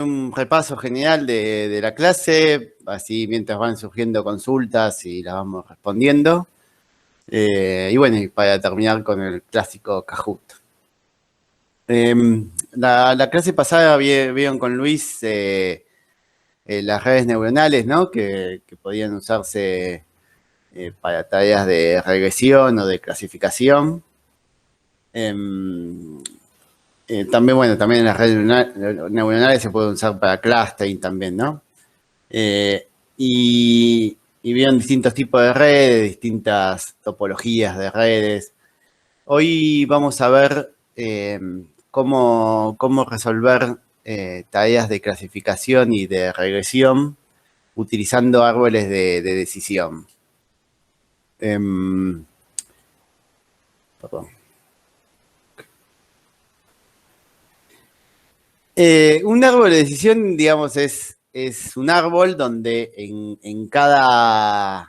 Un repaso general de la clase, así mientras van surgiendo consultas y las vamos respondiendo. Y bueno, y para terminar con el clásico Kahoot. La clase pasada vieron con Luis las redes neuronales, ¿no? Que podían usarse para tareas de regresión o de clasificación. También, bueno, también las redes neuronales se pueden usar para clustering también, ¿no? Y vieron distintos tipos de redes, distintas topologías de redes. Hoy vamos a ver cómo resolver tareas de clasificación y de regresión utilizando árboles de decisión. Perdón. Un árbol de decisión, digamos, es un árbol donde en cada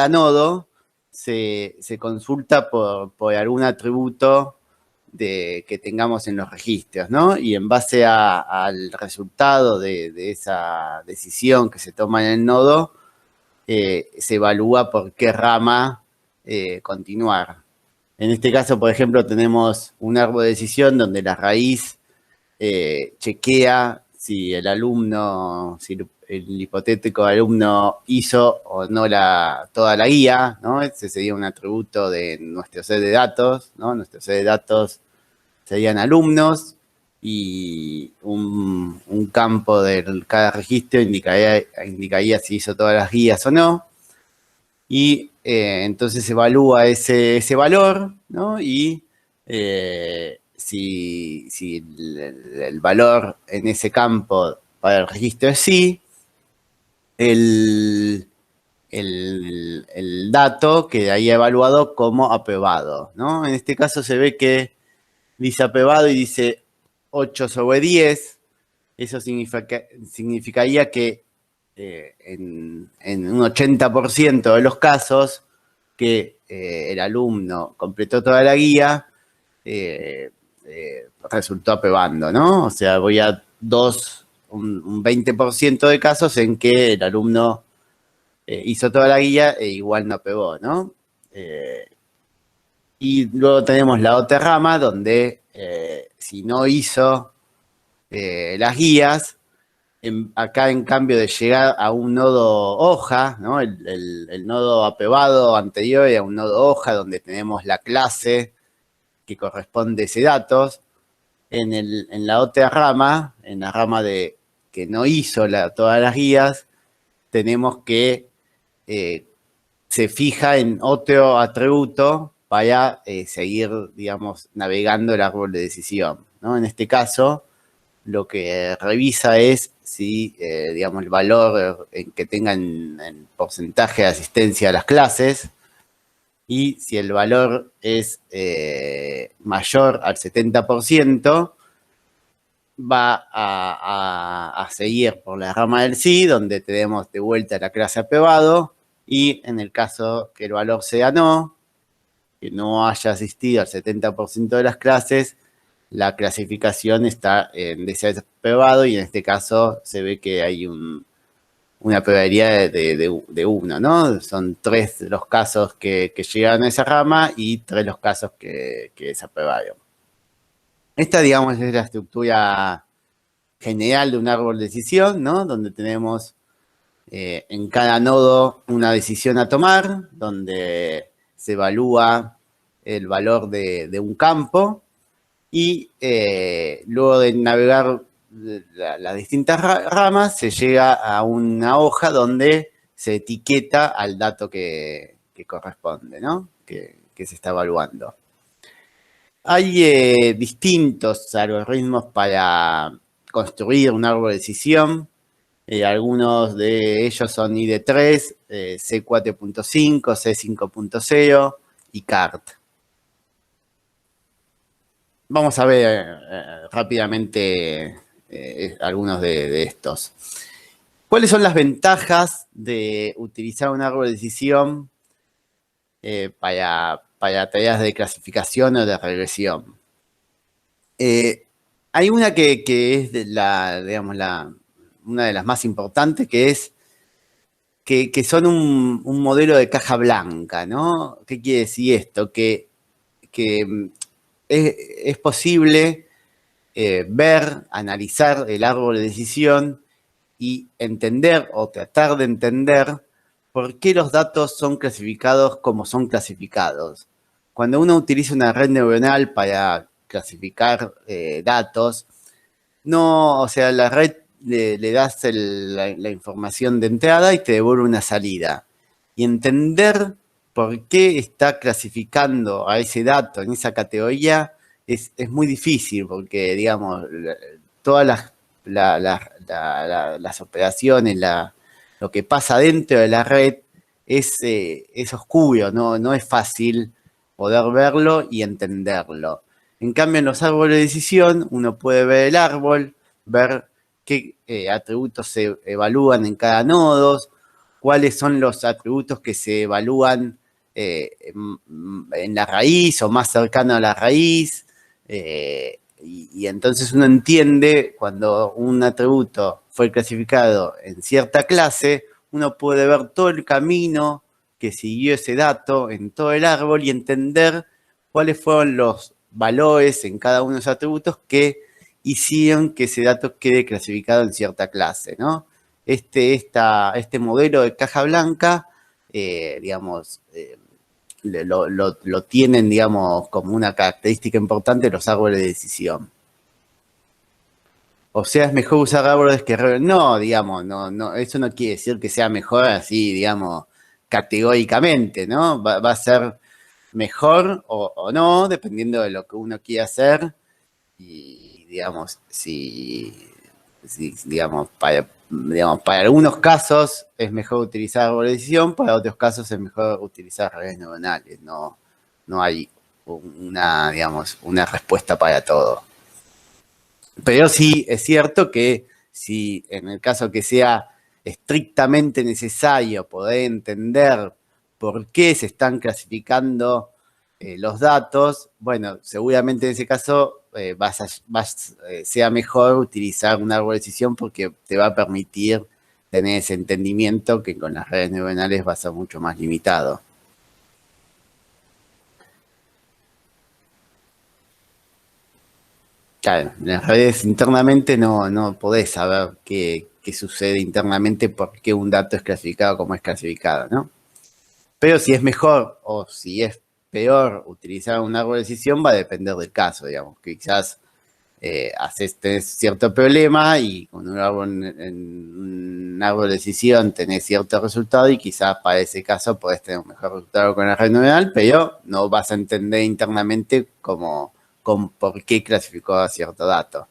nodo se consulta por algún atributo que tengamos en los registros, ¿no? Y en base al resultado de esa decisión que se toma en el nodo, se evalúa por qué rama continuar. En este caso, por ejemplo, tenemos un árbol de decisión donde la raíz chequea si el alumno, si el hipotético alumno hizo o no toda la guía, ¿no? Ese sería un atributo de nuestro set de datos, ¿no? Nuestro set de datos serían alumnos y un campo de cada registro indicaría si hizo todas las guías o no. Y entonces evalúa ese valor, ¿no? Y si el valor en ese campo para el registro es sí, el dato quedaría evaluado como aprobado, ¿no? En este caso se ve que dice aprobado y dice 8/10. Eso significaría que en un 80% de los casos que el alumno completó toda la guía, resultó aprobando, ¿no? O sea, voy a un 20% de casos en que el alumno hizo toda la guía e igual no aprobó, ¿no? Y luego tenemos la otra rama donde si no hizo las guías, acá en cambio de llegar a un nodo hoja, ¿no? El nodo aprobado anterior y a un nodo hoja donde tenemos la clase que corresponde a ese datos. En la otra rama, en la rama de que no hizo todas las guías, tenemos que se fija en otro atributo para seguir, digamos, navegando el árbol de decisión, ¿no? En este caso, lo que revisa es si, digamos, el valor que tengan en porcentaje de asistencia a las clases y si el valor es mayor al 70%, va a seguir por la rama del sí, donde tenemos de vuelta la clase aprobado, y en el caso que el valor sea no, que no haya asistido al 70% de las clases, la clasificación está en desaprobado y en este caso se ve que hay una probabilidad de 1, ¿no? Son 3 los casos que llegaron a esa rama y 3 los casos que desaprobaron. Esta, digamos, es la estructura general de un árbol de decisión, ¿no? Donde tenemos en cada nodo una decisión a tomar, donde se evalúa el valor de un campo y luego de navegar las distintas ramas se llega a una hoja donde se etiqueta al dato que corresponde, ¿no? Que se está evaluando. Hay distintos algoritmos para construir un árbol de decisión. Algunos de ellos son ID3, C4.5, C5.0 y CART. Vamos a ver rápidamente algunos de estos. ¿Cuáles son las ventajas de utilizar un árbol de decisión para tareas de clasificación o de regresión? Hay una que es digamos, una de las más importantes, que es que son un modelo de caja blanca, ¿no? ¿Qué quiere decir esto? Que es posible ver, analizar el árbol de decisión y entender o tratar de entender por qué los datos son clasificados como son clasificados. Cuando uno utiliza una red neuronal para clasificar datos, no, o sea, la red le das la información de entrada y te devuelve una salida. Y entender por qué está clasificando a ese dato en esa categoría es muy difícil, porque, digamos, todas las operaciones, lo que pasa dentro de la red es oscuro, no es fácil poder verlo y entenderlo. En cambio, en los árboles de decisión, uno puede ver el árbol, ver qué atributos se evalúan en cada nodo, cuáles son los atributos que se evalúan en la raíz o más cercano a la raíz. Y entonces uno entiende cuando un atributo fue clasificado en cierta clase, uno puede ver todo el camino que siguió ese dato en todo el árbol y entender cuáles fueron los valores en cada uno de esos atributos que hicieron que ese dato quede clasificado en cierta clase, ¿no? Este modelo de caja blanca, digamos, lo tienen, digamos, como una característica importante los árboles de decisión. O sea, es mejor usar árboles que no, digamos, no, eso no quiere decir que sea mejor así, digamos, categóricamente, ¿no? Va a ser mejor o no, dependiendo de lo que uno quiera hacer. Y, digamos, digamos, para algunos casos es mejor utilizar árboles de decisión, para otros casos es mejor utilizar redes neuronales. No hay digamos, una respuesta para todo. Pero sí es cierto que si en el caso que sea estrictamente necesario poder entender por qué se están clasificando los datos, bueno, seguramente en ese caso sea mejor utilizar un árbol de decisión porque te va a permitir tener ese entendimiento que con las redes neuronales va a ser mucho más limitado. Claro, en las redes internamente no podés saber qué sucede internamente, por qué un dato es clasificado como es clasificado, ¿no? Pero si es mejor o si es peor utilizar un árbol de decisión va a depender del caso, digamos. Que quizás tenés cierto problema y con un árbol de decisión tenés cierto resultado y quizás para ese caso podés tener un mejor resultado con la red neuronal, pero no vas a entender internamente con por qué clasificó a cierto dato.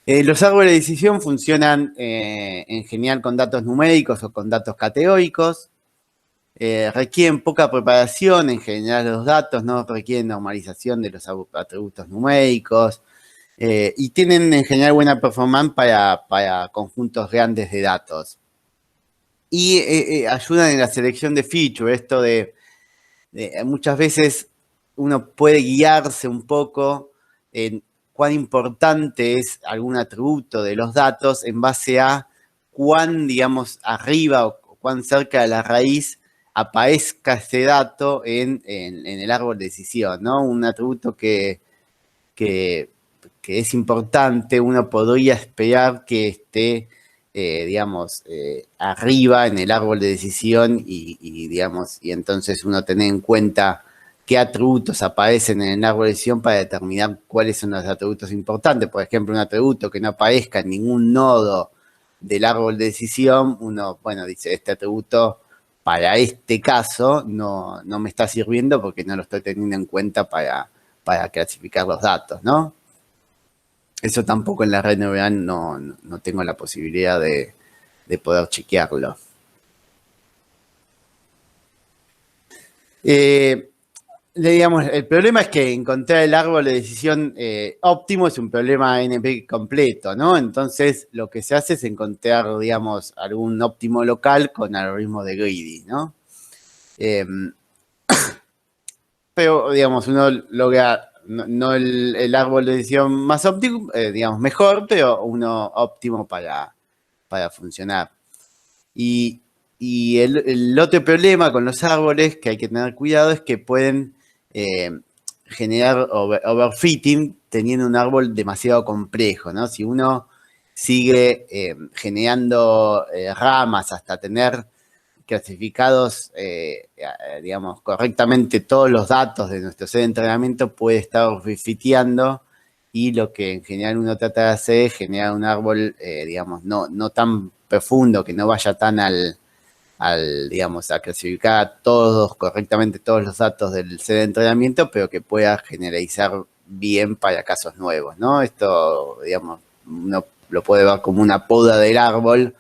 Los árboles de decisión funcionan en general con datos numéricos o con datos categóricos. Requieren poca preparación en general los datos, no requieren normalización de los atributos numéricos y tienen en general buena performance para conjuntos grandes de datos. Y ayudan en la selección de features, esto de muchas veces uno puede guiarse un poco en cuán importante es algún atributo de los datos en base a cuán, digamos, arriba o cuán cerca de la raíz aparezca ese dato en el árbol de decisión, ¿no? Un atributo que es importante, uno podría esperar que esté, digamos, arriba en el árbol de decisión digamos, y entonces uno tener en cuenta qué atributos aparecen en el árbol de decisión para determinar cuáles son los atributos importantes. Por ejemplo, un atributo que no aparezca en ningún nodo del árbol de decisión, uno, bueno, dice, este atributo para este caso no me está sirviendo porque no lo estoy teniendo en cuenta para clasificar los datos, ¿no? Eso tampoco en la red neuronal no tengo la posibilidad de poder chequearlo. Digamos, el problema es que encontrar el árbol de decisión óptimo es un problema NP completo, ¿no? Entonces, lo que se hace es encontrar, digamos, algún óptimo local con algoritmos de greedy, ¿no? Pero, digamos, uno logra no el árbol de decisión más óptimo, digamos, mejor, pero uno óptimo para funcionar. Y, y el otro problema con los árboles que hay que tener cuidado es que pueden generar overfitting teniendo un árbol demasiado complejo, ¿no? Si uno sigue generando ramas hasta tener clasificados, digamos, correctamente todos los datos de nuestro set de entrenamiento, puede estar refiteando, y lo que en general uno trata de hacer es generar un árbol, digamos, no tan profundo, que no vaya tan digamos, a clasificar correctamente todos los datos del set de entrenamiento, pero que pueda generalizar bien para casos nuevos, ¿no? Esto, digamos, uno lo puede ver como una poda del árbol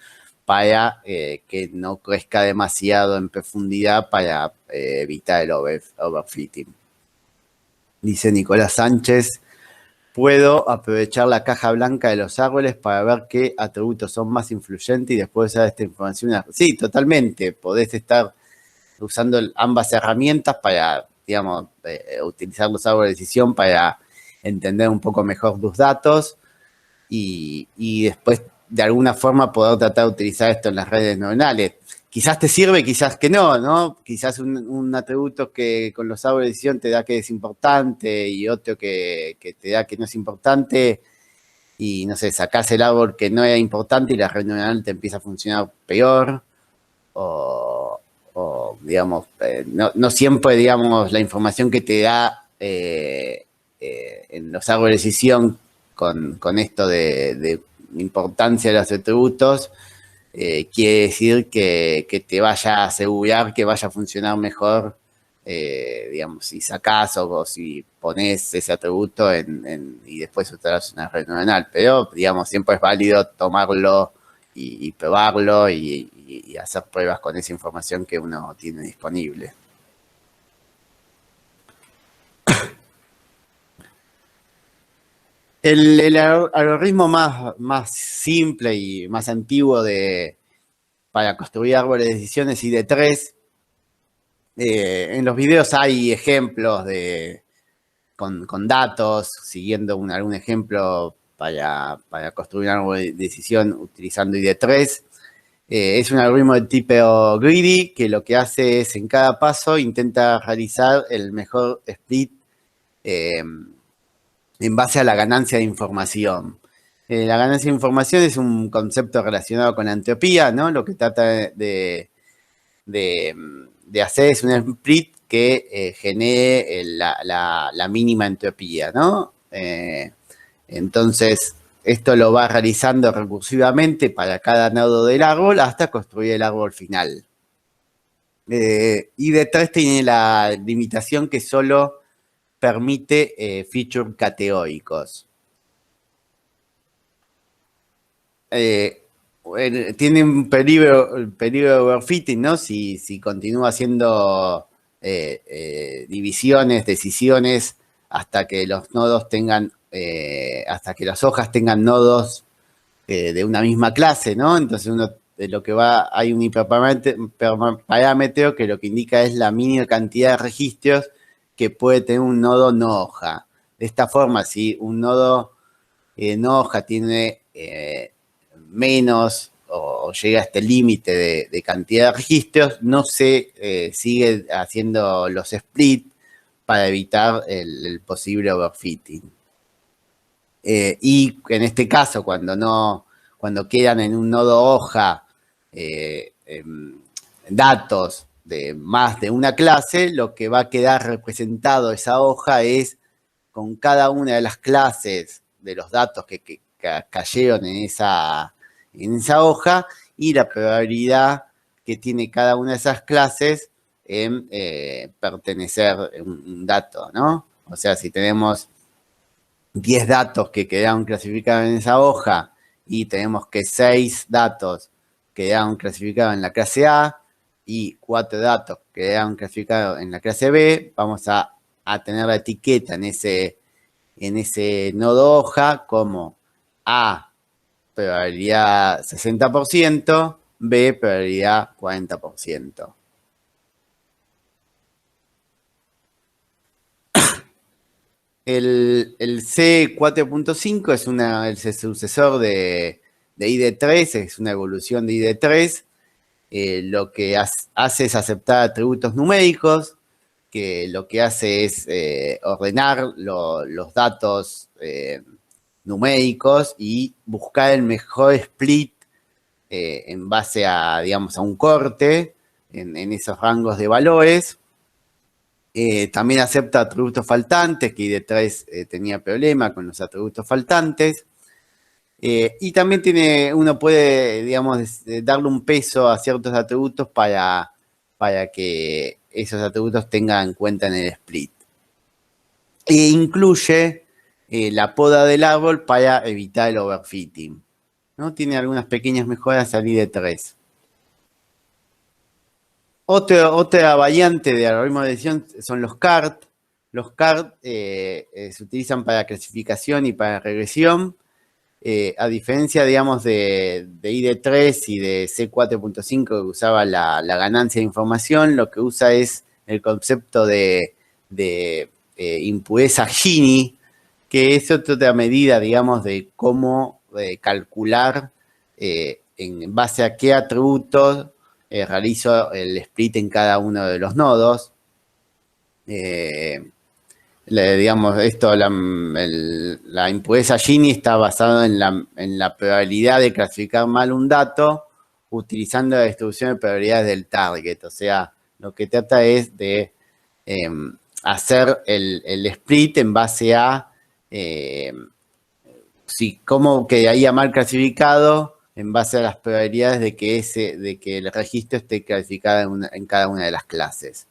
para que no crezca demasiado en profundidad para evitar el overfitting. Dice Nicolás Sánchez: puedo aprovechar la caja blanca de los árboles para ver qué atributos son más influyentes y después usar esta información. Sí, totalmente. Podés estar usando ambas herramientas para, digamos, utilizar los árboles de decisión para entender un poco mejor tus datos y después de alguna forma poder tratar de utilizar esto en las redes neuronales. Quizás te sirve, quizás que no, ¿no? Quizás un atributo que con los árboles de decisión te da que es importante y otro que te da que no es importante, y no sé, sacás el árbol que no era importante y la red neuronal te empieza a funcionar peor, o digamos, no siempre, digamos, la información que te da en los árboles de decisión con esto de importancia de los atributos, quiere decir que te vaya a asegurar que vaya a funcionar mejor, digamos, si sacás o si pones ese atributo y después usarás una red neuronal. Pero, digamos, siempre es válido tomarlo y probarlo y hacer pruebas con esa información que uno tiene disponible. El algoritmo más simple y más antiguo para construir árboles de decisiones y de tres. En los videos hay ejemplos con datos, siguiendo algún ejemplo para construir un árbol de decisión utilizando ID3. Es un algoritmo de tipo greedy que lo que hace es, en cada paso, intenta realizar el mejor split en base a la ganancia de información. La ganancia de información es un concepto relacionado con la entropía, ¿no? Lo que trata de hacer es un split que genere la mínima entropía, ¿no? Entonces, esto lo va realizando recursivamente para cada nodo del árbol hasta construir el árbol final. Y detrás tiene la limitación que solo permite features categóricos. Tiene un peligro de overfitting, ¿no? Si continúa haciendo divisiones, decisiones, hasta que los nodos tengan, hasta que las hojas tengan nodos de una misma clase, ¿no? Entonces uno de lo que hay un hiperparámetro que lo que indica es la mínima cantidad de registros que puede tener un nodo no hoja. De esta forma, si un nodo no hoja tiene menos o llega a este límite de cantidad de registros, no se sigue haciendo los split para evitar el posible overfitting. Y en este caso, cuando quedan en un nodo hoja datos de más de una clase, lo que va a quedar representado esa hoja es con cada una de las clases de los datos que cayeron en esa hoja y la probabilidad que tiene cada una de esas clases en pertenecer a un dato, ¿no? O sea, si tenemos 10 datos que quedaron clasificados en esa hoja y tenemos que 6 datos quedaron clasificados en la clase A y 4 datos quedaron clasificados en la clase B, vamos a tener la etiqueta en ese nodo hoja como A, probabilidad 60%, B, probabilidad 40%. El C4.5 es el sucesor de ID3, es una evolución de ID3. Lo que hace es aceptar atributos numéricos, que lo que hace es ordenar los datos numéricos y buscar el mejor split en base a, digamos, a un corte en esos rangos de valores. También acepta atributos faltantes, que ID3 tenía problema con los atributos faltantes. Y también uno puede, digamos, darle un peso a ciertos atributos para que esos atributos tengan en cuenta en el split. E incluye la poda del árbol para evitar el overfitting, ¿no? Tiene algunas pequeñas mejoras al ID3. Otra variante de algoritmo de decisión son los CART. Los CART se utilizan para clasificación y para regresión. A diferencia, digamos, de ID3 y de C4.5 que usaba la ganancia de información, lo que usa es el concepto de impureza Gini, que es otra medida, digamos, de cómo calcular en base a qué atributos realizo el split en cada uno de los nodos. Digamos, la impureza Gini está basada en la probabilidad de clasificar mal un dato utilizando la distribución de probabilidades del target. O sea, lo que trata es de hacer el split en base a cómo quedaría mal clasificado en base a las probabilidades de que el registro esté clasificado en cada una de las clases.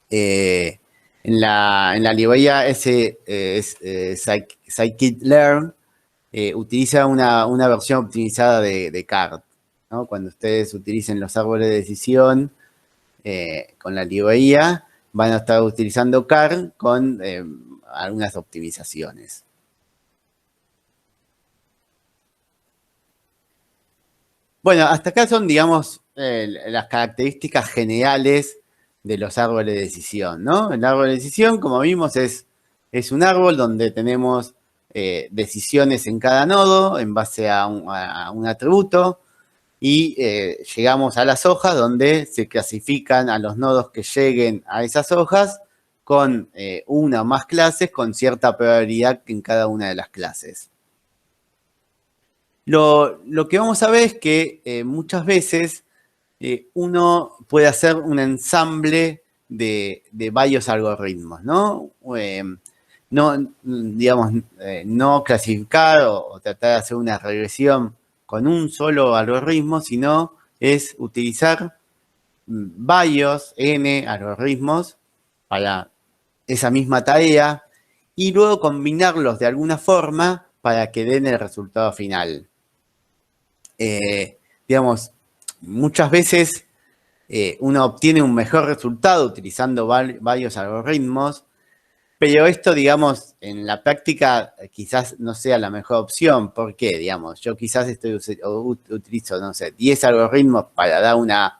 En la librería scikit-learn utiliza una versión optimizada de CART, ¿no? Cuando ustedes utilicen los árboles de decisión con la librería, van a estar utilizando CART con algunas optimizaciones. Bueno, hasta acá son, digamos, las características generales de los árboles de decisión, ¿no? El árbol de decisión, como vimos, es un árbol donde tenemos decisiones en cada nodo en base a un atributo y llegamos a las hojas donde se clasifican a los nodos que lleguen a esas hojas con una o más clases con cierta probabilidad en cada una de las clases. Lo que vamos a ver es que muchas veces uno puede hacer un ensamble de varios algoritmos, ¿no? Digamos, no clasificar o tratar de hacer una regresión con un solo algoritmo, sino es utilizar varios N algoritmos para esa misma tarea y luego combinarlos de alguna forma para que den el resultado final. Digamos, muchas veces uno obtiene un mejor resultado utilizando varios algoritmos, pero esto, digamos, en la práctica quizás no sea la mejor opción. ¿Por qué? Digamos, yo quizás utilizo, no sé, 10 algoritmos para dar una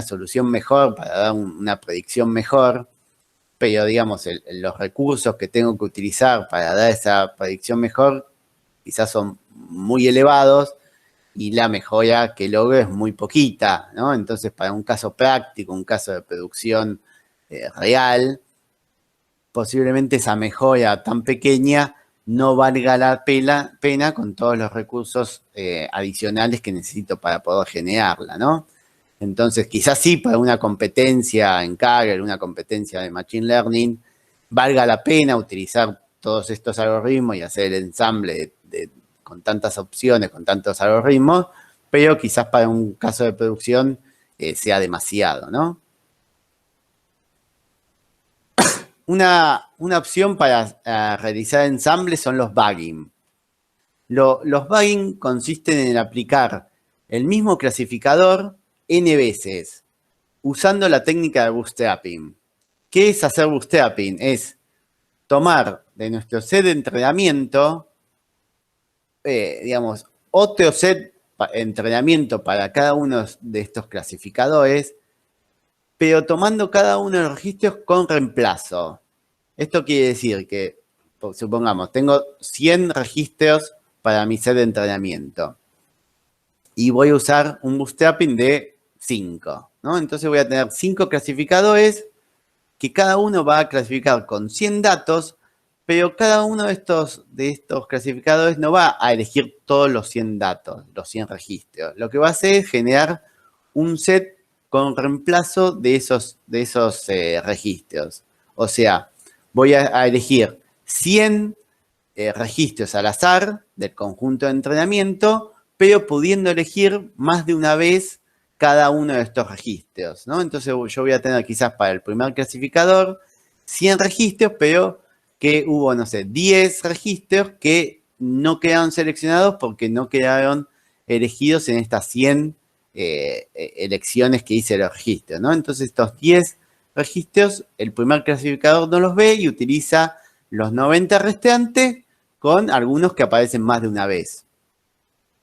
solución mejor, para dar una predicción mejor, pero, digamos, los recursos que tengo que utilizar para dar esa predicción mejor quizás son muy elevados y la mejora que logro es muy poquita, ¿no? Entonces, para un caso práctico, un caso de producción real, posiblemente esa mejora tan pequeña no valga la pena con todos los recursos adicionales que necesito para poder generarla, ¿no? Entonces, quizás sí para una competencia en Kaggle, una competencia de Machine Learning, valga la pena utilizar todos estos algoritmos y hacer el ensamble con tantas opciones, con tantos algoritmos, pero quizás para un caso de producción sea demasiado, ¿no? Una opción para realizar ensambles son los bagging. Los bagging consisten en aplicar el mismo clasificador N veces, usando la técnica de bootstrapping. ¿Qué es hacer bootstrapping? Es tomar de nuestro set de entrenamiento, digamos, otro set de entrenamiento para cada uno de estos clasificadores, pero tomando cada uno de los registros con reemplazo. Esto quiere decir que, supongamos, tengo 100 registros para mi set de entrenamiento y voy a usar un bootstrapping de 5, ¿no? Entonces voy a tener 5 clasificadores que cada uno va a clasificar con 100 datos, pero cada uno de estos clasificadores no va a elegir todos los 100 datos, los 100 registros. Lo que va a hacer es generar un set con reemplazo de esos registros. O sea, voy a elegir 100 registros al azar del conjunto de entrenamiento, pero pudiendo elegir más de una vez cada uno de estos registros, ¿no? Entonces yo voy a tener quizás para el primer clasificador 100 registros, pero que hubo, no sé, 10 registros que no quedaron seleccionados porque no quedaron elegidos en estas 100 elecciones que hice los registros, ¿no? Entonces estos 10 registros, el primer clasificador no los ve y utiliza los 90 restantes con algunos que aparecen más de una vez.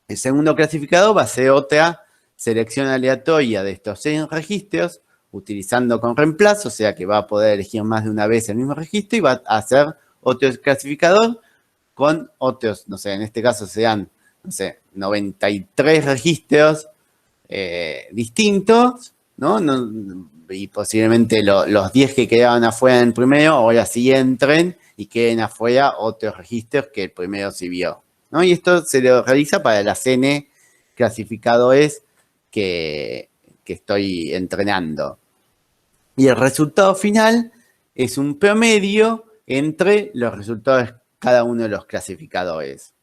El segundo clasificador va a ser otra selección aleatoria de estos 100 registros, utilizando con reemplazo, o sea que va a poder elegir más de una vez el mismo registro y va a hacer otro clasificador con otros, no sé, en este caso sean, no sé, 93 registros distintos, ¿no? Y posiblemente los 10 que quedaban afuera en el primero, ahora sí entren y queden afuera otros registros que el primero sí vio, ¿no? Y esto se lo realiza para las N clasificadores que estoy entrenando. Y el resultado final es un promedio entre los resultados de cada uno de los clasificadores,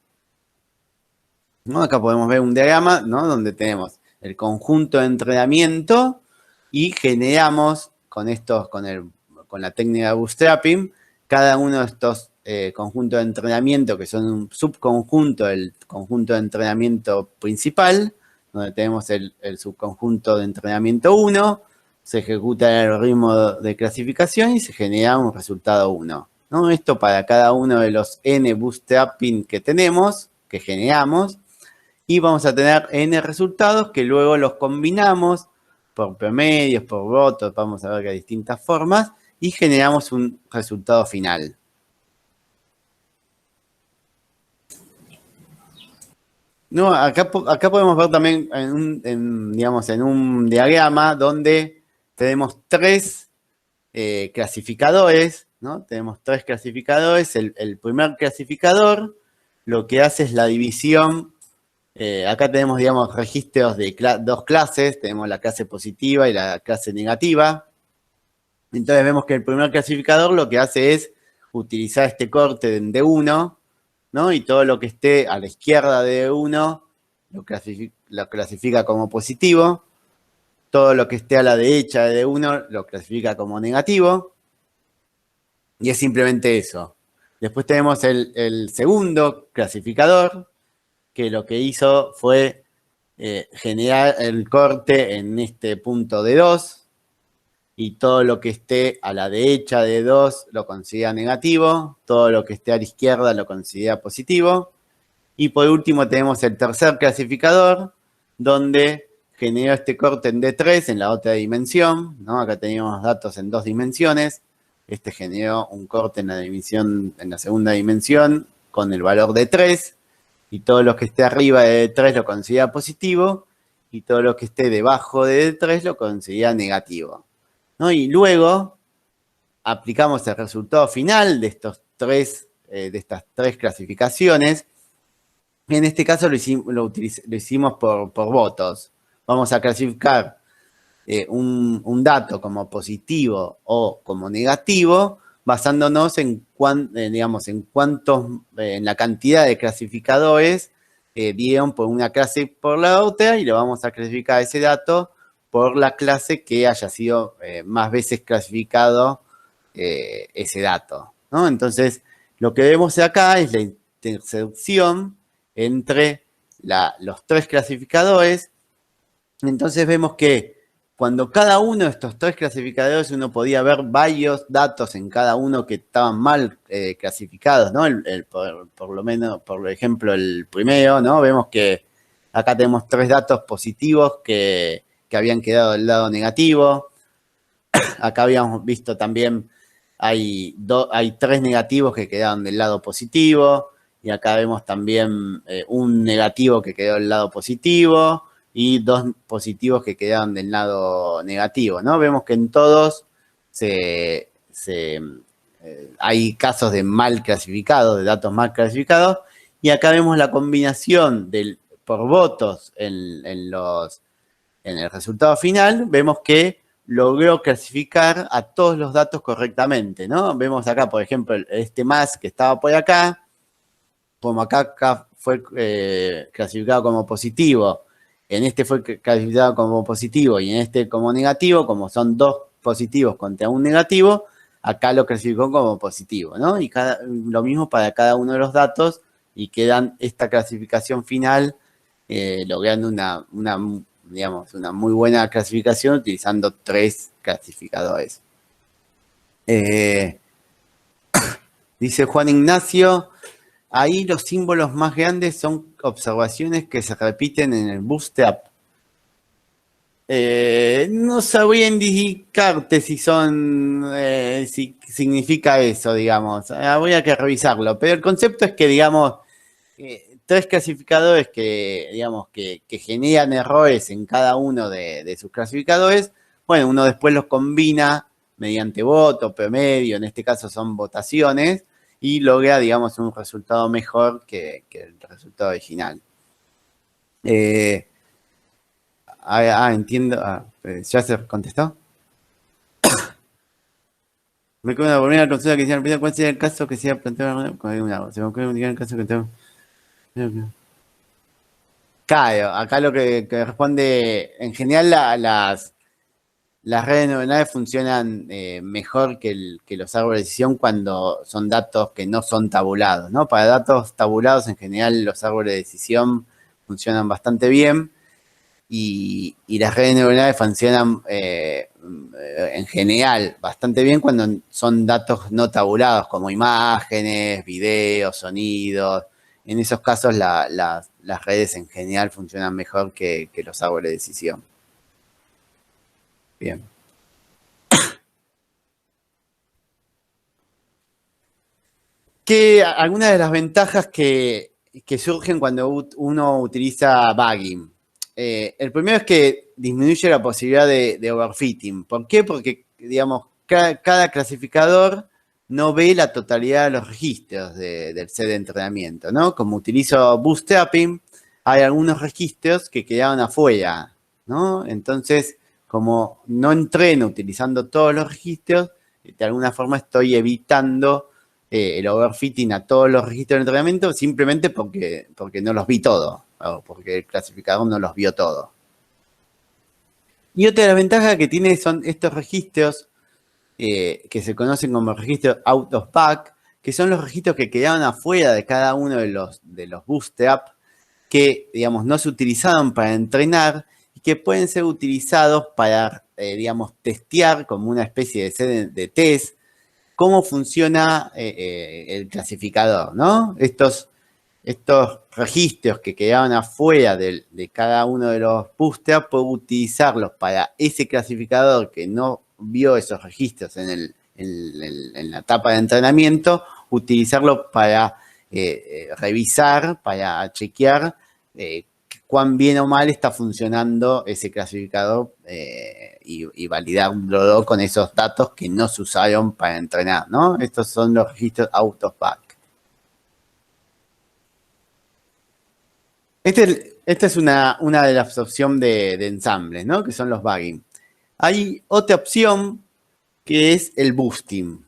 ¿no? Acá podemos ver un diagrama, ¿no? Donde tenemos el conjunto de entrenamiento y generamos con la técnica de bootstrapping cada uno de estos conjuntos de entrenamiento que son un subconjunto del conjunto de entrenamiento principal, donde tenemos el subconjunto de entrenamiento 1, se ejecuta el algoritmo de clasificación y se genera un resultado 1, ¿no? Esto para cada uno de los n bootstrapping que tenemos, que generamos, y vamos a tener n resultados que luego los combinamos por promedios, por votos, vamos a ver que hay distintas formas, y generamos un resultado final. No, acá podemos ver también en un diagrama donde tenemos 3 clasificadores, ¿no? Tenemos 3 clasificadores. El primer clasificador lo que hace es la división. Acá tenemos, digamos, registros de 2 clases. Tenemos la clase positiva y la clase negativa. Entonces vemos que el primer clasificador lo que hace es utilizar este corte en D1, ¿no? Y todo lo que esté a la izquierda de D1 lo clasifica como positivo. Todo lo que esté a la derecha de D1 lo clasifica como negativo. Y es simplemente eso. Después tenemos el segundo clasificador, que lo que hizo fue generar el corte en este punto de 2, y todo lo que esté a la derecha de 2 lo considera negativo, todo lo que esté a la izquierda lo considera positivo. Y por último tenemos el tercer clasificador, donde generó este corte en D3 en la otra dimensión, ¿no? Acá teníamos datos en 2 dimensiones. Este generó un corte en la segunda dimensión con el valor de 3, y todo lo que esté arriba de D3 lo considera positivo, y todo lo que esté debajo de D3 lo considera negativo, ¿no? Y luego aplicamos el resultado final de estas 3 clasificaciones. En este caso lo hicimos por votos. Vamos a clasificar un dato como positivo o como negativo, basándonos en la cantidad de clasificadores dieron por una clase y por la otra, y lo vamos a clasificar ese dato por la clase que haya sido más veces clasificado ese dato, ¿no? Entonces, lo que vemos acá es la intersección entre los 3 clasificadores. Entonces vemos que cuando cada uno de estos 3 clasificadores uno podía ver varios datos en cada uno que estaban mal clasificados, ¿no? Por lo menos, por ejemplo, el primero, ¿no? Vemos que acá tenemos 3 datos positivos que habían quedado del lado negativo. Acá habíamos visto también hay 3 negativos que quedaron del lado positivo, y acá vemos también un negativo que quedó del lado positivo, y 2 positivos que quedaron del lado negativo, ¿no? Vemos que en todos hay casos de mal clasificados, de datos mal clasificados, y acá vemos la combinación por votos en el resultado final, vemos que logró clasificar a todos los datos correctamente, ¿no? Vemos acá, por ejemplo, este más que estaba por acá, como acá fue clasificado como positivo, en este fue clasificado como positivo y en este como negativo, como son 2 positivos contra un negativo, acá lo clasificó como positivo, ¿no? Y lo mismo para cada uno de los datos, y quedan esta clasificación final, logrando digamos, una muy buena clasificación utilizando 3 clasificadores. Dice Juan Ignacio, ahí los símbolos más grandes son observaciones que se repiten en el Bootstrap. No sabría indicarte si si significa eso, digamos. Habría que revisarlo. Pero el concepto es que, digamos, 3 clasificadores digamos, que generan errores en cada uno de sus clasificadores. Bueno, uno después los combina mediante voto, promedio, en este caso son votaciones, y logra, digamos, un resultado mejor que el resultado original. Entiendo. ¿Ya se contestó? Me quedo una primera consulta que hicieron. ¿Cuál sería el caso que sea planteado? Se me ocurre un caso que tengo. Claro, acá lo que responde, en general las redes neuronales funcionan mejor que los árboles de decisión cuando son datos que no son tabulados, ¿no? Para datos tabulados, en general, los árboles de decisión funcionan bastante bien, y las redes neuronales funcionan en general bastante bien cuando son datos no tabulados, como imágenes, videos, sonidos. En esos casos las redes en general funcionan mejor que los árboles de decisión. Bien. Algunas de las ventajas que surgen cuando uno utiliza Bagging. El primero es que disminuye la posibilidad de overfitting. ¿Por qué? Porque, digamos, cada clasificador no ve la totalidad de los registros del set de entrenamiento, ¿no? Como utilizo bootstrapping, hay algunos registros que quedaron afuera, ¿no? Entonces, como no entreno utilizando todos los registros, de alguna forma estoy evitando el overfitting a todos los registros de entrenamiento simplemente porque no los vi todos, o porque el clasificador no los vio todos. Y otra de las ventajas que tiene son estos registros que se conocen como registros out of back, que son los registros que quedaban afuera de cada uno de los bootstrap, que, digamos, no se utilizaron para entrenar y que pueden ser utilizados para, digamos, testear como una especie de test cómo funciona el clasificador, ¿no? Estos registros que quedaban afuera de cada uno de los bootstraps, puedo utilizarlos para ese clasificador que no vio esos registros en la etapa de entrenamiento, utilizarlo para revisar, para chequear cuán bien o mal está funcionando ese clasificador y validarlo con esos datos que no se usaron para entrenar, ¿no? Estos son los registros out of back. Esta es una de las opciones de ensambles, ¿no? Que son los bagging. Hay otra opción que es el boosting.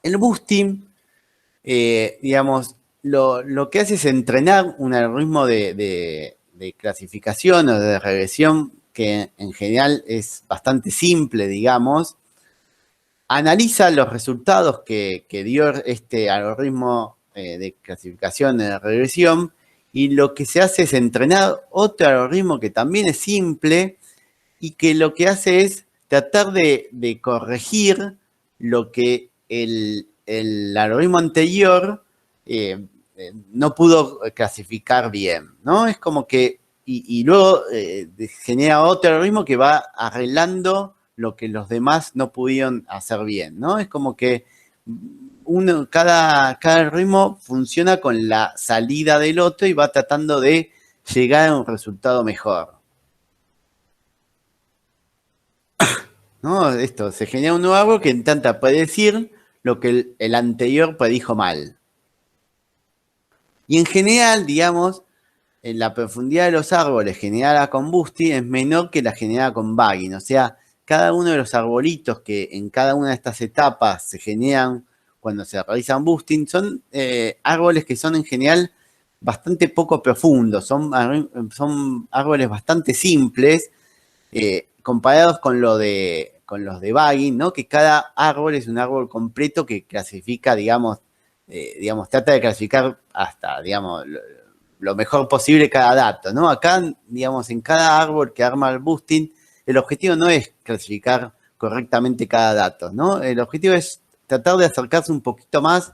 El boosting, digamos, lo que hace es entrenar un algoritmo de clasificación o de regresión que en general es bastante simple, digamos. Analiza los resultados que dio este algoritmo de clasificación de regresión, y lo que se hace es entrenar otro algoritmo que también es simple y que lo que hace es tratar de corregir lo que el algoritmo anterior no pudo clasificar bien, ¿no? Es como que, y luego genera otro algoritmo que va arreglando lo que los demás no pudieron hacer bien, ¿no? Es como que cada ritmo funciona con la salida del otro y va tratando de llegar a un resultado mejor. ¿No? Esto, se genera un nuevo árbol que intenta predecir lo que el anterior predijo mal. Y en general, digamos, en la profundidad de los árboles generada con Boosting es menor que la generada con Bagging. O sea, cada uno de los arbolitos que en cada una de estas etapas se generan cuando se realizan Boosting son árboles que son en general bastante poco profundos. Son árboles bastante simples comparados con los de Bagging, ¿no? Que cada árbol es un árbol completo que clasifica, digamos, trata de clasificar hasta, digamos, lo mejor posible cada dato, ¿no? Acá, digamos, en cada árbol que arma el Boosting, el objetivo no es clasificar correctamente cada dato, ¿no? El objetivo es tratar de acercarse un poquito más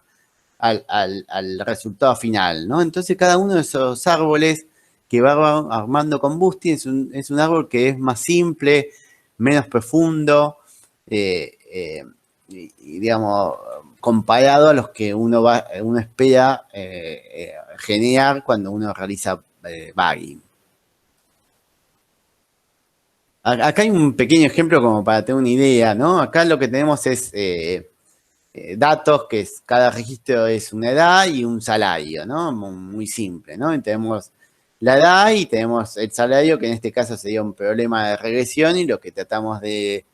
al resultado final, ¿no? Entonces, cada uno de esos árboles que va armando con Boosting es un árbol que es más simple, menos profundo, y digamos, comparado a los que uno espera generar cuando uno realiza Bagging. Acá hay un pequeño ejemplo como para tener una idea, ¿no? Acá lo que tenemos es datos, que cada registro es una edad y un salario, ¿no? Muy simple, ¿no? Y tenemos la edad y tenemos el salario, que en este caso sería un problema de regresión, y lo que tratamos de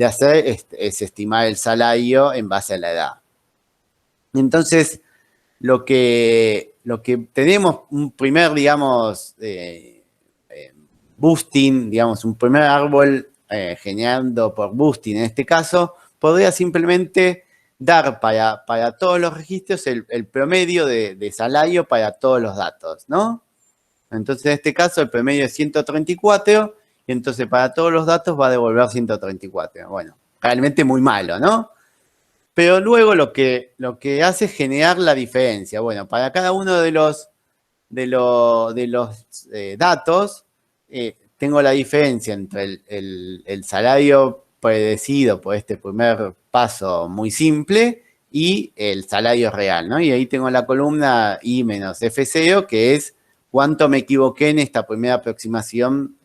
hacer es estimar el salario en base a la edad. Entonces, lo que tenemos un primer, digamos, Boosting, digamos, un primer árbol generando por Boosting en este caso, podría simplemente dar para todos los registros el promedio de salario para todos los datos, ¿no? Entonces, en este caso, el promedio es 134, y entonces para todos los datos va a devolver 134. Bueno, realmente muy malo, ¿no? Pero luego lo que hace es generar la diferencia. Bueno, para cada uno de los datos, tengo la diferencia entre el salario predecido por este primer paso muy simple y el salario real, ¿no? Y ahí tengo la columna I menos F0, que es cuánto me equivoqué en esta primera aproximación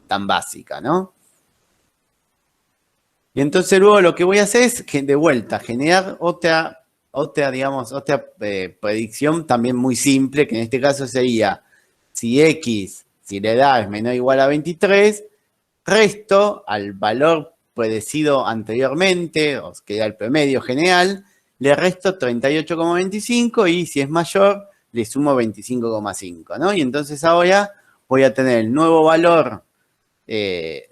tan básica, ¿no? Y entonces luego lo que voy a hacer es, de vuelta, generar otra predicción también muy simple, que en este caso sería, si la edad es menor o igual a 23, resto al valor predecido anteriormente, o que era el promedio general, le resto 38,25, y si es mayor, le sumo 25,5, ¿no? Y entonces ahora voy a tener el nuevo valor que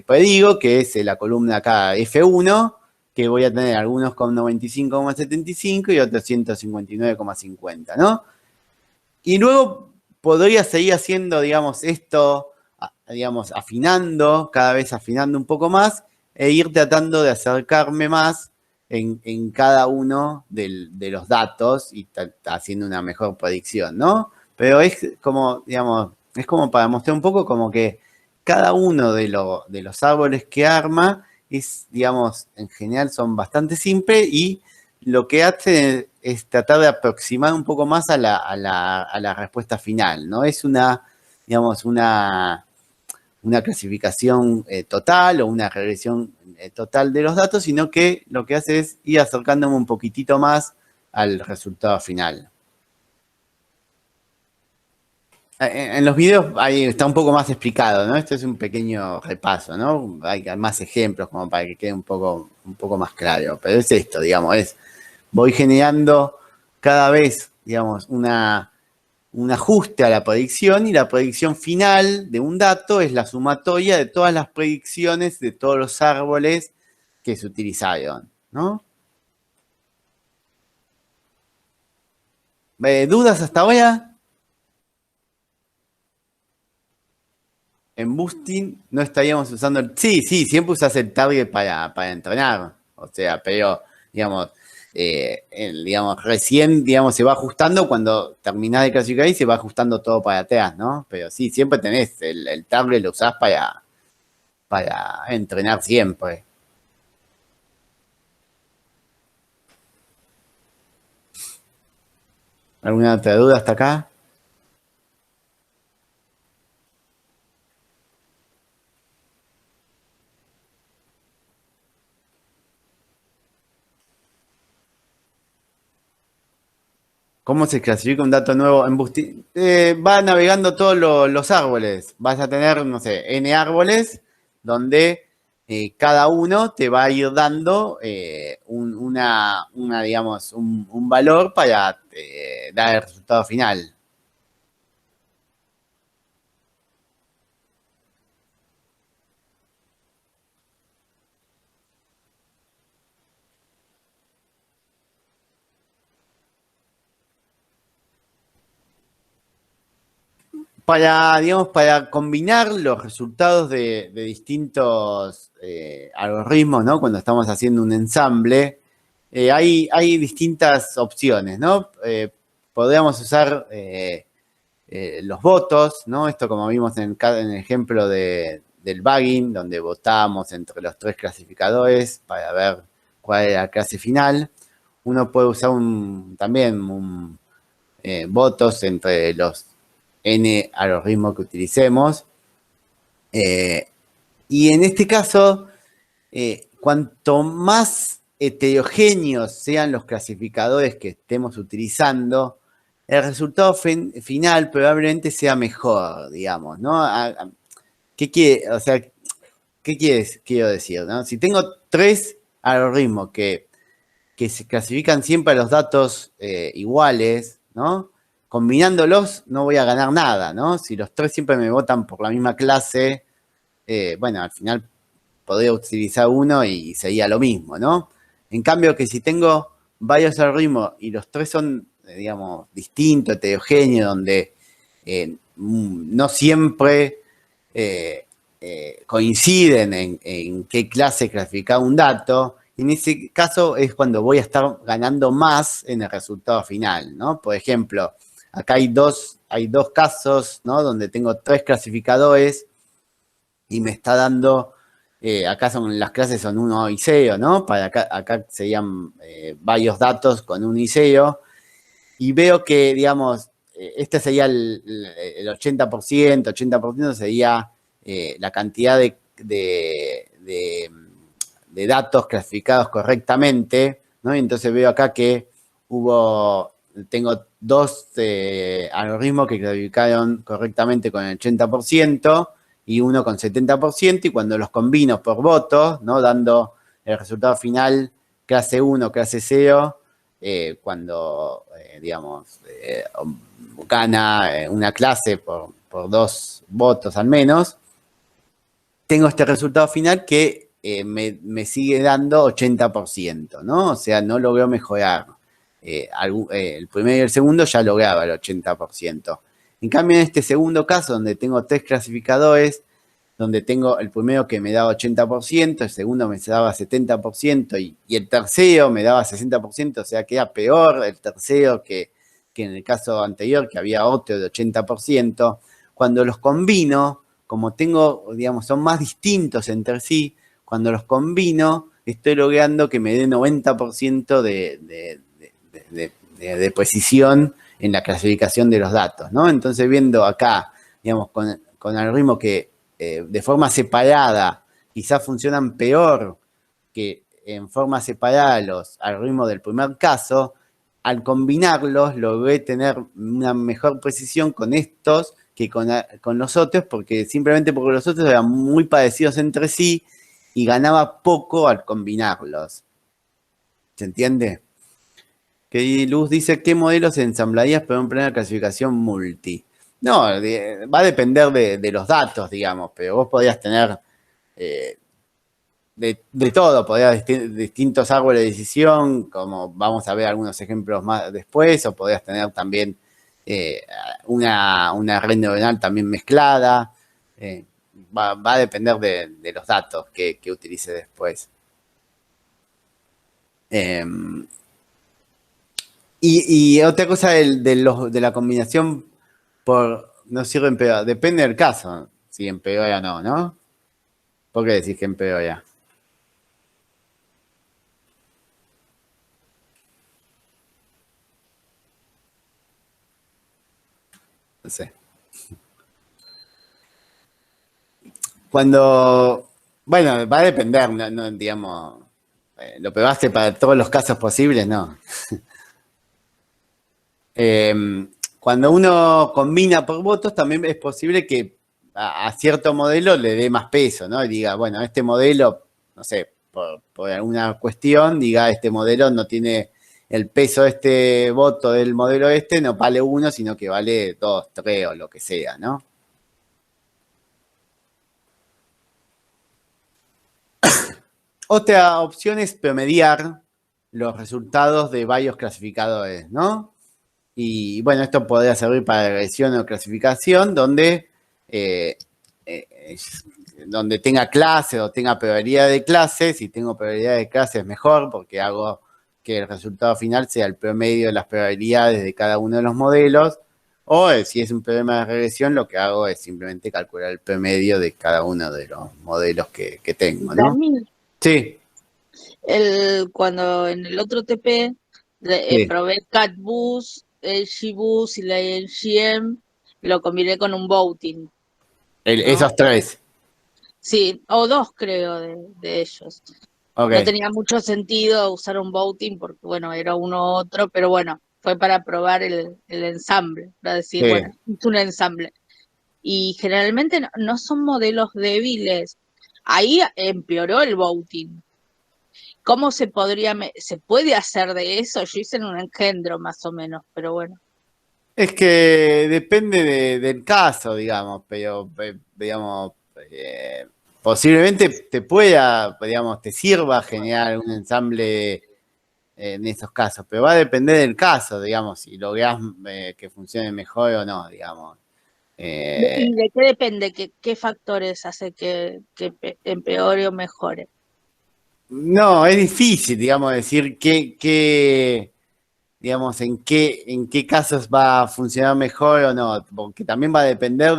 predigo, que es la columna acá F1, que voy a tener algunos con 95,75 y otros 159,50, ¿no? Y luego podría seguir haciendo, digamos, esto, digamos, afinando, cada vez afinando un poco más, e ir tratando de acercarme más en cada uno de los datos y haciendo una mejor predicción, ¿no? Pero es como, digamos, es como para mostrar un poco como que cada uno de los árboles que arma es, digamos, en general son bastante simples, y lo que hace es tratar de aproximar un poco más a la respuesta final. No es digamos, una clasificación total o una regresión total de los datos, sino que lo que hace es ir acercándome un poquitito más al resultado final. En los videos ahí está un poco más explicado, ¿no? Esto es un pequeño repaso, ¿no? Hay más ejemplos como para que quede un poco más claro. Pero es esto, digamos, voy generando cada vez, digamos, un ajuste a la predicción, y la predicción final de un dato es la sumatoria de todas las predicciones de todos los árboles que se utilizaron, ¿no? ¿Dudas hasta ahora? En Boosting no estaríamos usando sí, siempre usas el target para entrenar. O sea, pero, digamos, digamos, recién, digamos, se va ajustando cuando terminás de clasificar y se va ajustando todo para atrás, ¿no? Pero sí, siempre tenés el target, lo usás para para entrenar siempre. ¿Alguna otra duda hasta acá? ¿Cómo se clasifica un dato nuevo en Busti? Va navegando todos los árboles. Vas a tener, no sé, N árboles donde cada uno te va a ir dando digamos, un valor para dar el resultado final. Digamos, para combinar los resultados de distintos algoritmos, ¿no? Cuando estamos haciendo un ensamble, hay distintas opciones, ¿no? Podríamos usar los votos, ¿no? Esto como vimos en el ejemplo del bagging, donde votamos entre los tres clasificadores para ver cuál es la clase final. Uno puede usar también votos entre los N algoritmos que utilicemos. Y en este caso, cuanto más heterogéneos sean los clasificadores que estemos utilizando, el resultado final probablemente sea mejor, digamos, ¿no? O sea, quiero decir, ¿no? Si tengo tres algoritmos que se clasifican siempre los datos iguales, ¿no? Combinándolos no voy a ganar nada, ¿no? Si los tres siempre me votan por la misma clase, bueno, al final podría utilizar uno y sería lo mismo, ¿no? En cambio que si tengo varios algoritmos y los tres son, digamos, distintos, heterogéneos, donde no siempre coinciden en qué clase clasificar un dato, en ese caso es cuando voy a estar ganando más en el resultado final, ¿no? Por ejemplo, acá hay dos casos, ¿no? Donde tengo tres clasificadores y me está dando, acá las clases son 1 y 0, ¿no? Acá serían varios datos con 1 y 0, y veo que, digamos, este sería el 80% sería la cantidad de datos clasificados correctamente, ¿no? Y entonces veo acá que tengo dos algoritmos que clasificaron correctamente con el 80% y uno con 70%, y cuando los combino por votos, ¿no? Dando el resultado final clase 1, clase 0, cuando, digamos, gana una clase por 2 votos al menos, tengo este resultado final que me sigue dando 80%, ¿no? O sea, no logró mejorar. El primero y el segundo ya lograba el 80%. En cambio, en este segundo caso, donde tengo tres clasificadores, donde tengo el primero que me daba 80%, el segundo me daba 70% y el tercero me daba 60%, o sea, queda peor el tercero que en el caso anterior, que había otro de 80%. Cuando los combino, como tengo, digamos, son más distintos entre sí, cuando los combino, estoy logrando que me dé 90% de precisión en la clasificación de los datos, ¿no? Entonces, viendo acá, digamos, con algoritmos que de forma separada quizás funcionan peor que en forma separada los algoritmos del primer caso, al combinarlos logré tener una mejor precisión con estos que con los otros, simplemente porque los otros eran muy parecidos entre sí y ganaba poco al combinarlos. ¿Se entiende? Que Luz dice, ¿qué modelos ensamblarías para un plan de clasificación multi? No, va a depender de los datos, digamos, pero vos podrías tener de todo, podrías distintos árboles de decisión, como vamos a ver algunos ejemplos más después, o podrías tener también una red neuronal también mezclada. Va a depender de los datos que utilice después. Y otra cosa de la combinación no sirve empeorar, depende del caso, si empeora o no, ¿no? ¿Por qué decís que empeora? No sé. Bueno, va a depender, digamos, lo pegaste para todos los casos posibles, no. Eh, Cuando uno combina por votos, también es posible que a cierto modelo le dé más peso, ¿no? Y diga, bueno, este modelo, no sé, por alguna cuestión, diga, este modelo no tiene el peso de este voto del modelo este, no vale 1, sino que vale 2, 3 o lo que sea, ¿no? Otra opción es promediar los resultados de varios clasificadores, ¿no? Y bueno, esto podría servir para regresión o clasificación, eh, eh, donde tenga clase o tenga probabilidad de clase. Si tengo probabilidad de clase es mejor porque hago que el resultado final sea el promedio de las probabilidades de cada uno de los modelos. O si es un problema de regresión, lo que hago es simplemente calcular el promedio de cada uno de los modelos que tengo, ¿no? Dani, Sí, cuando en el otro TP sí. probé CatBoost, el GBoost y la GM, lo combiné con un voting, ¿no? Esos tres. Sí, o 2 creo de ellos. No Ok. tenía mucho sentido usar un voting porque, bueno, era uno u otro, pero bueno, fue para probar el ensamble, para decir, bueno, Sí. es un ensamble. Y generalmente no son modelos débiles. Ahí empeoró el voting. ¿Cómo se puede hacer de eso? Yo hice en un engendro más o menos, pero bueno. Es que depende del caso, digamos, pero, digamos, posiblemente te pueda, digamos, te sirva generar un ensamble en esos casos, pero va a depender del caso, digamos, si lográs que funcione mejor o no, digamos. Eh, ¿Y de qué depende? ¿Qué factores hace que empeore o mejore? no, es difícil, digamos, decir digamos, en qué casos va a funcionar mejor o no, porque también va a depender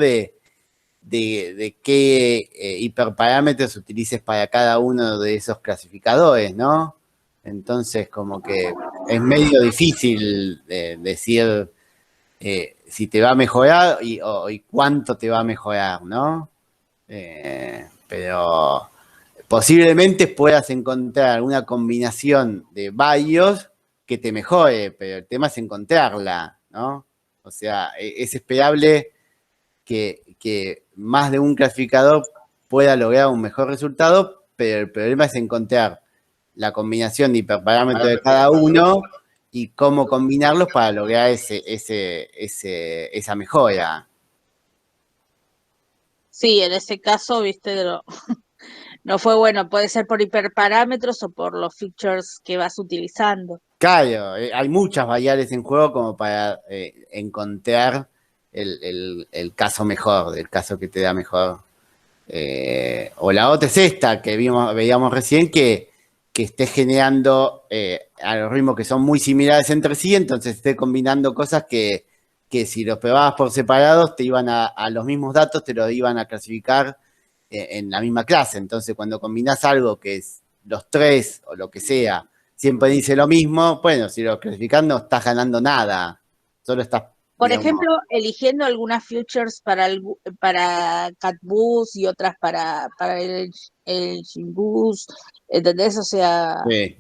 de qué hiperparámetros utilices para cada uno de esos clasificadores, ¿no? Entonces, como que es medio difícil decir si te va a mejorar y cuánto te va a mejorar, ¿no? Pero posiblemente puedas encontrar alguna combinación de varios que te mejore, pero el tema es encontrarla, ¿no? O sea, es esperable que más de un clasificador pueda lograr un mejor resultado, pero el problema es encontrar la combinación de hiperparámetros de cada uno y cómo combinarlos para lograr esa mejora. Sí, en ese caso, viste, no fue bueno. Puede ser por hiperparámetros o por los features que vas utilizando. Claro, hay muchas variables en juego como para encontrar el caso mejor, el caso que te da mejor. O la otra es esta que veíamos recién, que esté generando algoritmos que son muy similares entre sí, entonces esté combinando cosas que si los probabas por separados te iban a los mismos datos, te lo iban a clasificar en la misma clase. Entonces cuando combinás algo que es los tres o lo que sea, siempre dice lo mismo, bueno, si lo clasificás no estás ganando nada, solo estás, Por digamos, ejemplo, eligiendo algunas features para CatBoost y otras para el GBoost, ¿entendés? O sea, sí.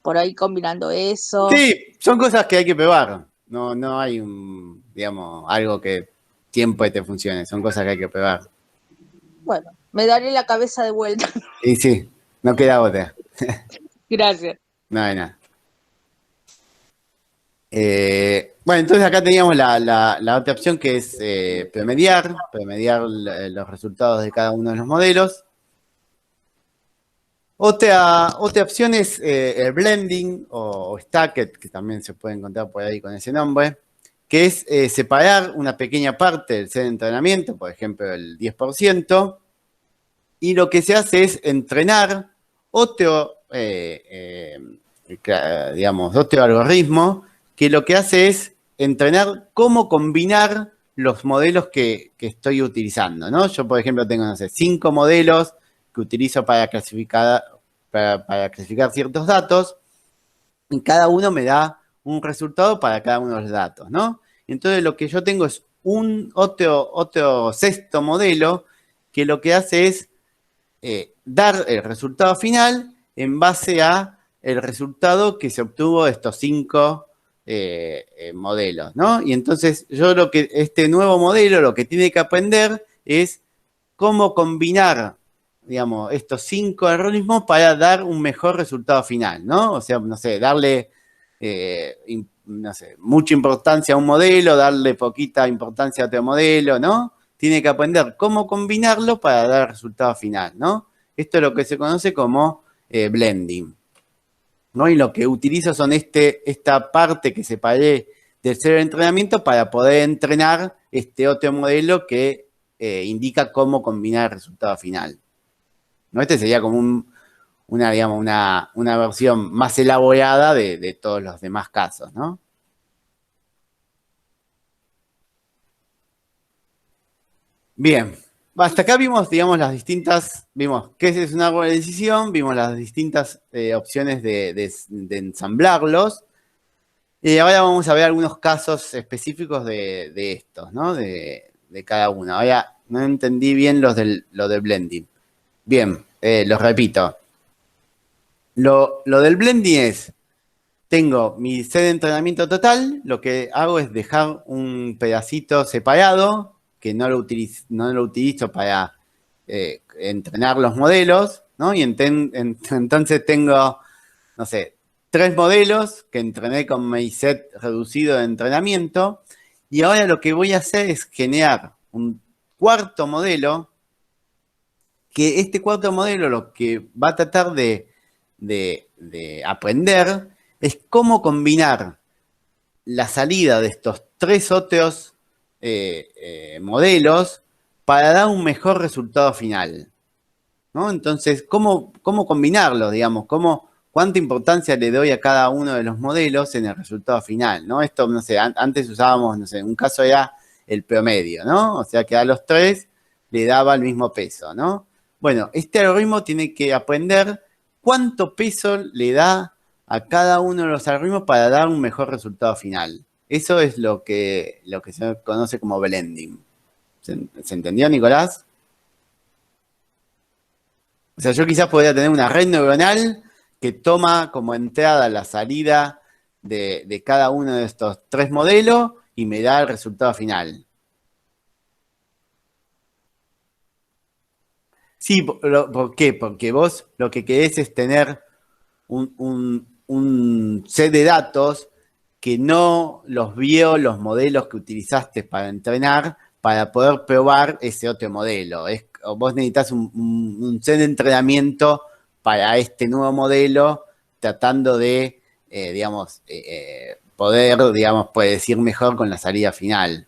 por ahí combinando eso. Sí, son cosas que hay que probar. No, no hay digamos, algo que siempre te funcione. Son cosas que hay que probar. Bueno, me daré la cabeza de vuelta. Y sí, no queda otra. Gracias. No hay nada. Bueno, entonces acá teníamos la otra opción que es promediar los resultados de cada uno de los modelos. Otra opción es el blending o stacked, que también se puede encontrar por ahí con ese nombre, que es separar una pequeña parte del set de entrenamiento, por ejemplo el 10%, y lo que se hace es entrenar otro, digamos, otro algoritmo que lo que hace es entrenar cómo combinar los modelos que estoy utilizando, ¿no? Yo, por ejemplo, tengo, no sé, 5 modelos que utilizo para clasificar ciertos datos, y cada uno me da un resultado para cada uno de los datos, ¿no? Entonces lo que yo tengo es otro sexto modelo que lo que hace es dar el resultado final en base a el resultado que se obtuvo de estos 5 modelos, ¿no? Y entonces este nuevo modelo lo que tiene que aprender es cómo combinar, digamos, estos 5 algoritmos para dar un mejor resultado final, ¿no? O sea, no sé, darle, no sé, mucha importancia a un modelo, darle poquita importancia a otro modelo, ¿no? Tiene que aprender cómo combinarlo para dar el resultado final, ¿no? Esto es lo que se conoce como blending, ¿no? Y lo que utilizo son esta parte que separé del cerebro de entrenamiento para poder entrenar este otro modelo que indica cómo combinar el resultado final, ¿no? Este sería como digamos, una versión más elaborada de todos los demás casos, ¿no? Bien, hasta acá vimos, digamos, vimos qué es un árbol de decisión, vimos las distintas opciones de ensamblarlos. Y ahora vamos a ver algunos casos específicos de estos, ¿no? De cada uno. Ahora no entendí bien lo del blending. Bien, los repito. Lo del blending es, tengo mi set de entrenamiento total, lo que hago es dejar un pedacito separado, que no lo utilizo para entrenar los modelos, ¿no? Y entonces tengo, no sé, 3 modelos que entrené con mi set reducido de entrenamiento, y ahora lo que voy a hacer es generar un cuarto modelo, que este cuarto modelo lo que va a tratar de aprender es cómo combinar la salida de estos 3 otros modelos para dar un mejor resultado final, ¿no? Entonces, ¿cómo combinarlos, digamos? ¿Cuánta importancia le doy a cada uno de los modelos en el resultado final, ¿no? Esto, no sé, antes usábamos, no sé, un caso era el promedio, ¿no? O sea, que a los 3 le daba el mismo peso, ¿no? Bueno, este algoritmo tiene que aprender cuánto peso le da a cada uno de los algoritmos para dar un mejor resultado final. Eso es lo que se conoce como blending. ¿Se entendió, Nicolás? O sea, yo quizás podría tener una red neuronal que toma como entrada la salida de cada uno de estos 3 modelos y me da el resultado final. Sí, ¿por qué? Porque vos lo que querés es tener un set de datos que no los vio los modelos que utilizaste para entrenar para poder probar ese otro modelo. Vos necesitas un set de entrenamiento para este nuevo modelo, tratando de, digamos, poder, digamos, predecir mejor con la salida final.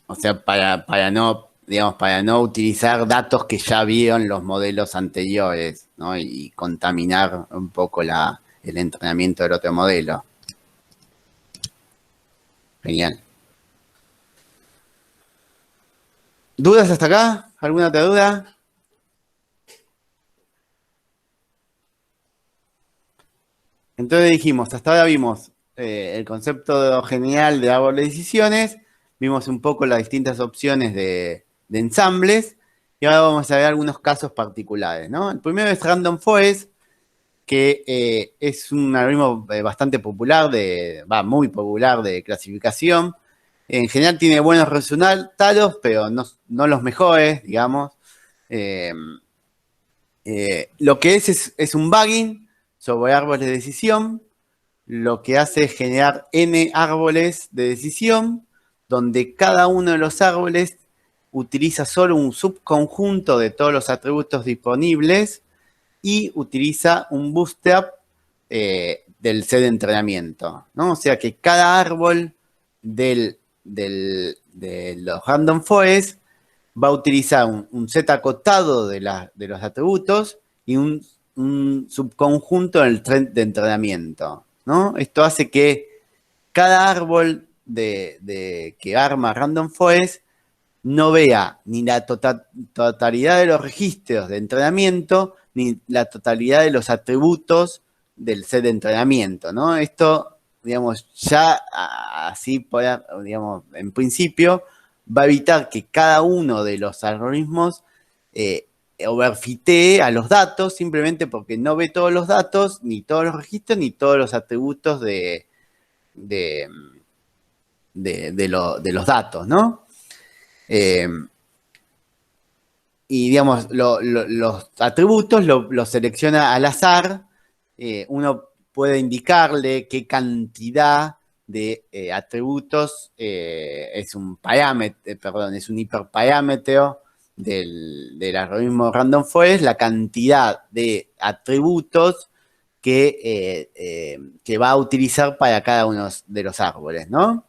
O sea, para no, digamos, para no utilizar datos que ya vieron los modelos anteriores, ¿no? Y contaminar un poco el entrenamiento del otro modelo. Genial. ¿Dudas hasta acá? ¿Alguna otra duda? Entonces dijimos, hasta ahora vimos el concepto general de árbol de decisiones, vimos un poco las distintas opciones de ensambles, y ahora vamos a ver algunos casos particulares, ¿no? El primero es Random Forest, que es un algoritmo bastante popular, muy popular de clasificación. En general tiene buenos resultados, pero no los mejores, digamos. Lo que es un bugging sobre árboles de decisión. Lo que hace es generar n árboles de decisión, donde cada uno de los árboles utiliza solo un subconjunto de todos los atributos disponibles y utiliza un bootstrap del set de entrenamiento, ¿no? O sea que cada árbol de los random forest va a utilizar un set acotado de los atributos y un subconjunto del set de entrenamiento, ¿no? Esto hace que cada árbol que arma Random Forest no vea ni la totalidad de los registros de entrenamiento, ni la totalidad de los atributos del set de entrenamiento, ¿no? Esto, digamos, ya así, digamos, en principio, va a evitar que cada uno de los algoritmos overfitee a los datos, simplemente porque no ve todos los datos, ni todos los registros, ni todos los atributos de los datos, ¿no? Y digamos, los atributos los selecciona al azar. Uno puede indicarle qué cantidad de atributos es un parámetro, perdón, es un hiperparámetro del algoritmo Random Forest, la cantidad de atributos que va a utilizar para cada uno de los árboles, ¿no?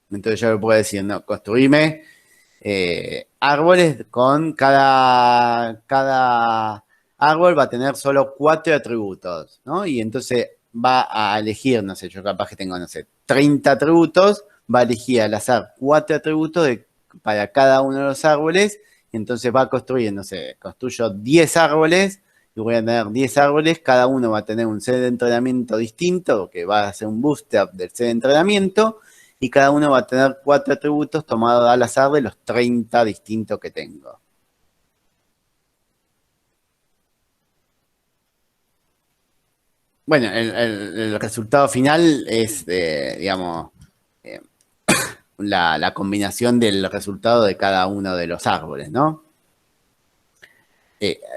Entonces yo le puedo decir, no, construime árboles con cada árbol va a tener solo 4 atributos, ¿no? Y entonces va a elegir, no sé, yo capaz que tengo, no sé, 30 atributos, va a elegir al azar 4 atributos para cada uno de los árboles, y entonces va a construir, no sé, construyo 10 árboles, y voy a tener 10 árboles, cada uno va a tener un set de entrenamiento distinto, que va a ser un bootstrap del set de entrenamiento, y cada uno va a tener 4 atributos tomados al azar de los 30 distintos que tengo. Bueno, el resultado final es, digamos, eh, la combinación del resultado de cada uno de los árboles, ¿no?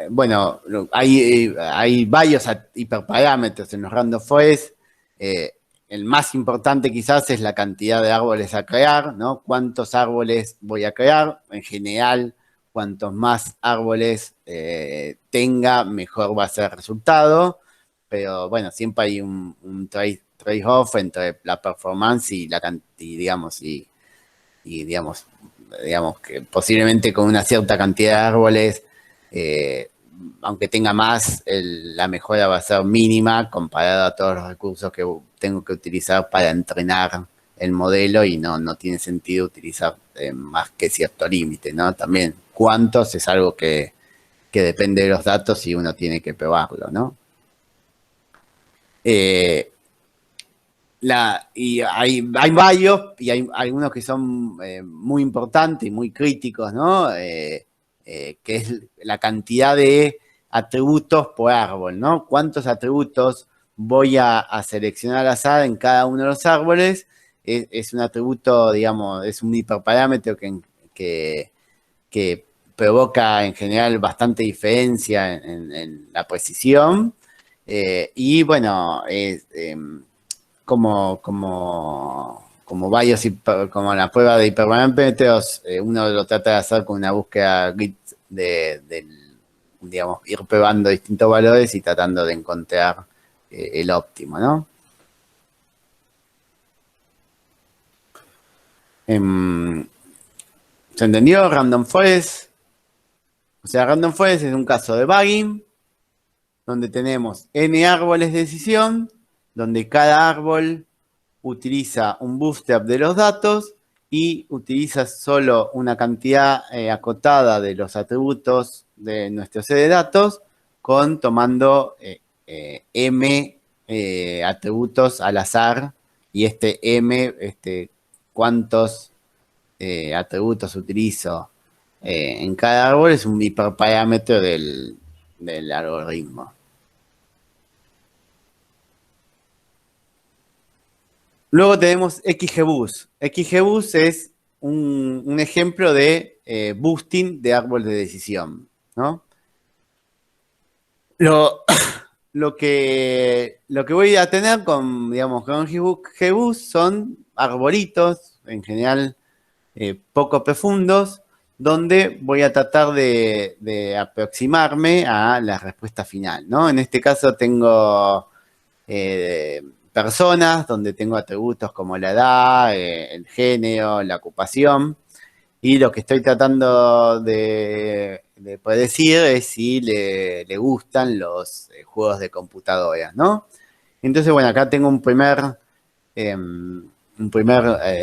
Bueno, hay varios hiperparámetros en los random forest. El más importante quizás es la cantidad de árboles a crear, ¿no? ¿Cuántos árboles voy a crear? En general, cuantos más árboles tenga, mejor va a ser el resultado. Pero bueno, siempre hay un trade-off entre la performance y la cantidad, digamos, y digamos que posiblemente con una cierta cantidad de árboles, aunque tenga más, la mejora va a ser mínima comparado a todos los recursos que tengo que utilizar para entrenar el modelo y no tiene sentido utilizar más que cierto límite, ¿no? También cuántos es algo que depende de los datos y uno tiene que probarlo, ¿no? Y hay varios, y hay algunos que son muy importantes y muy críticos, ¿no? Que es la cantidad de atributos por árbol, ¿no? ¿Cuántos atributos voy a seleccionar al azar en cada uno de los árboles? Es un atributo, digamos, es un hiperparámetro que provoca en general bastante diferencia en la precisión. Y bueno, como varios, como la prueba de hiperparámetros, uno lo trata de hacer con una búsqueda grid digamos, ir probando distintos valores y tratando de encontrar el óptimo, ¿no? ¿Se entendió? Random Forest. O sea, Random Forest es un caso de bugging, donde tenemos n árboles de decisión, donde cada árbol utiliza un bootstrap de los datos y utiliza solo una cantidad acotada de los atributos de nuestro set de datos tomando m atributos al azar y m, cuántos atributos utilizo en cada árbol es un hiperparámetro del algoritmo. Luego tenemos XGBoost. XGBoost es un ejemplo de boosting de árbol de decisión, ¿no? Lo que voy a tener con XGBoost son arbolitos, en general poco profundos, donde voy a tratar de aproximarme a la respuesta final, ¿no? En este caso tengo personas, donde tengo atributos como la edad, el género, la ocupación, y lo que estoy tratando de predecir es si le gustan los juegos de computadoras, ¿no? Entonces, bueno, acá tengo un primer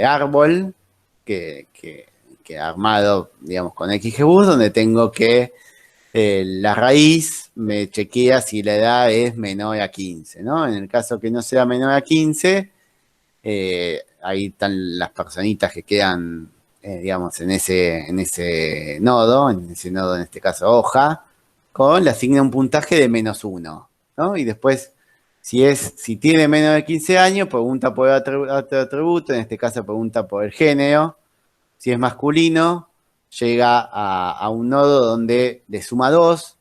árbol que que armado, digamos, con XGBoost, donde tengo que la raíz me chequea si la edad es menor a 15, ¿no? En el caso que no sea menor a 15, ahí están las personitas que quedan, digamos, en ese nodo, en este caso hoja, le asigna un puntaje de -1, ¿no? Y después, si tiene menos de 15 años, pregunta por otro atributo, en este caso pregunta por el género. Si es masculino, llega a un nodo donde le suma 2,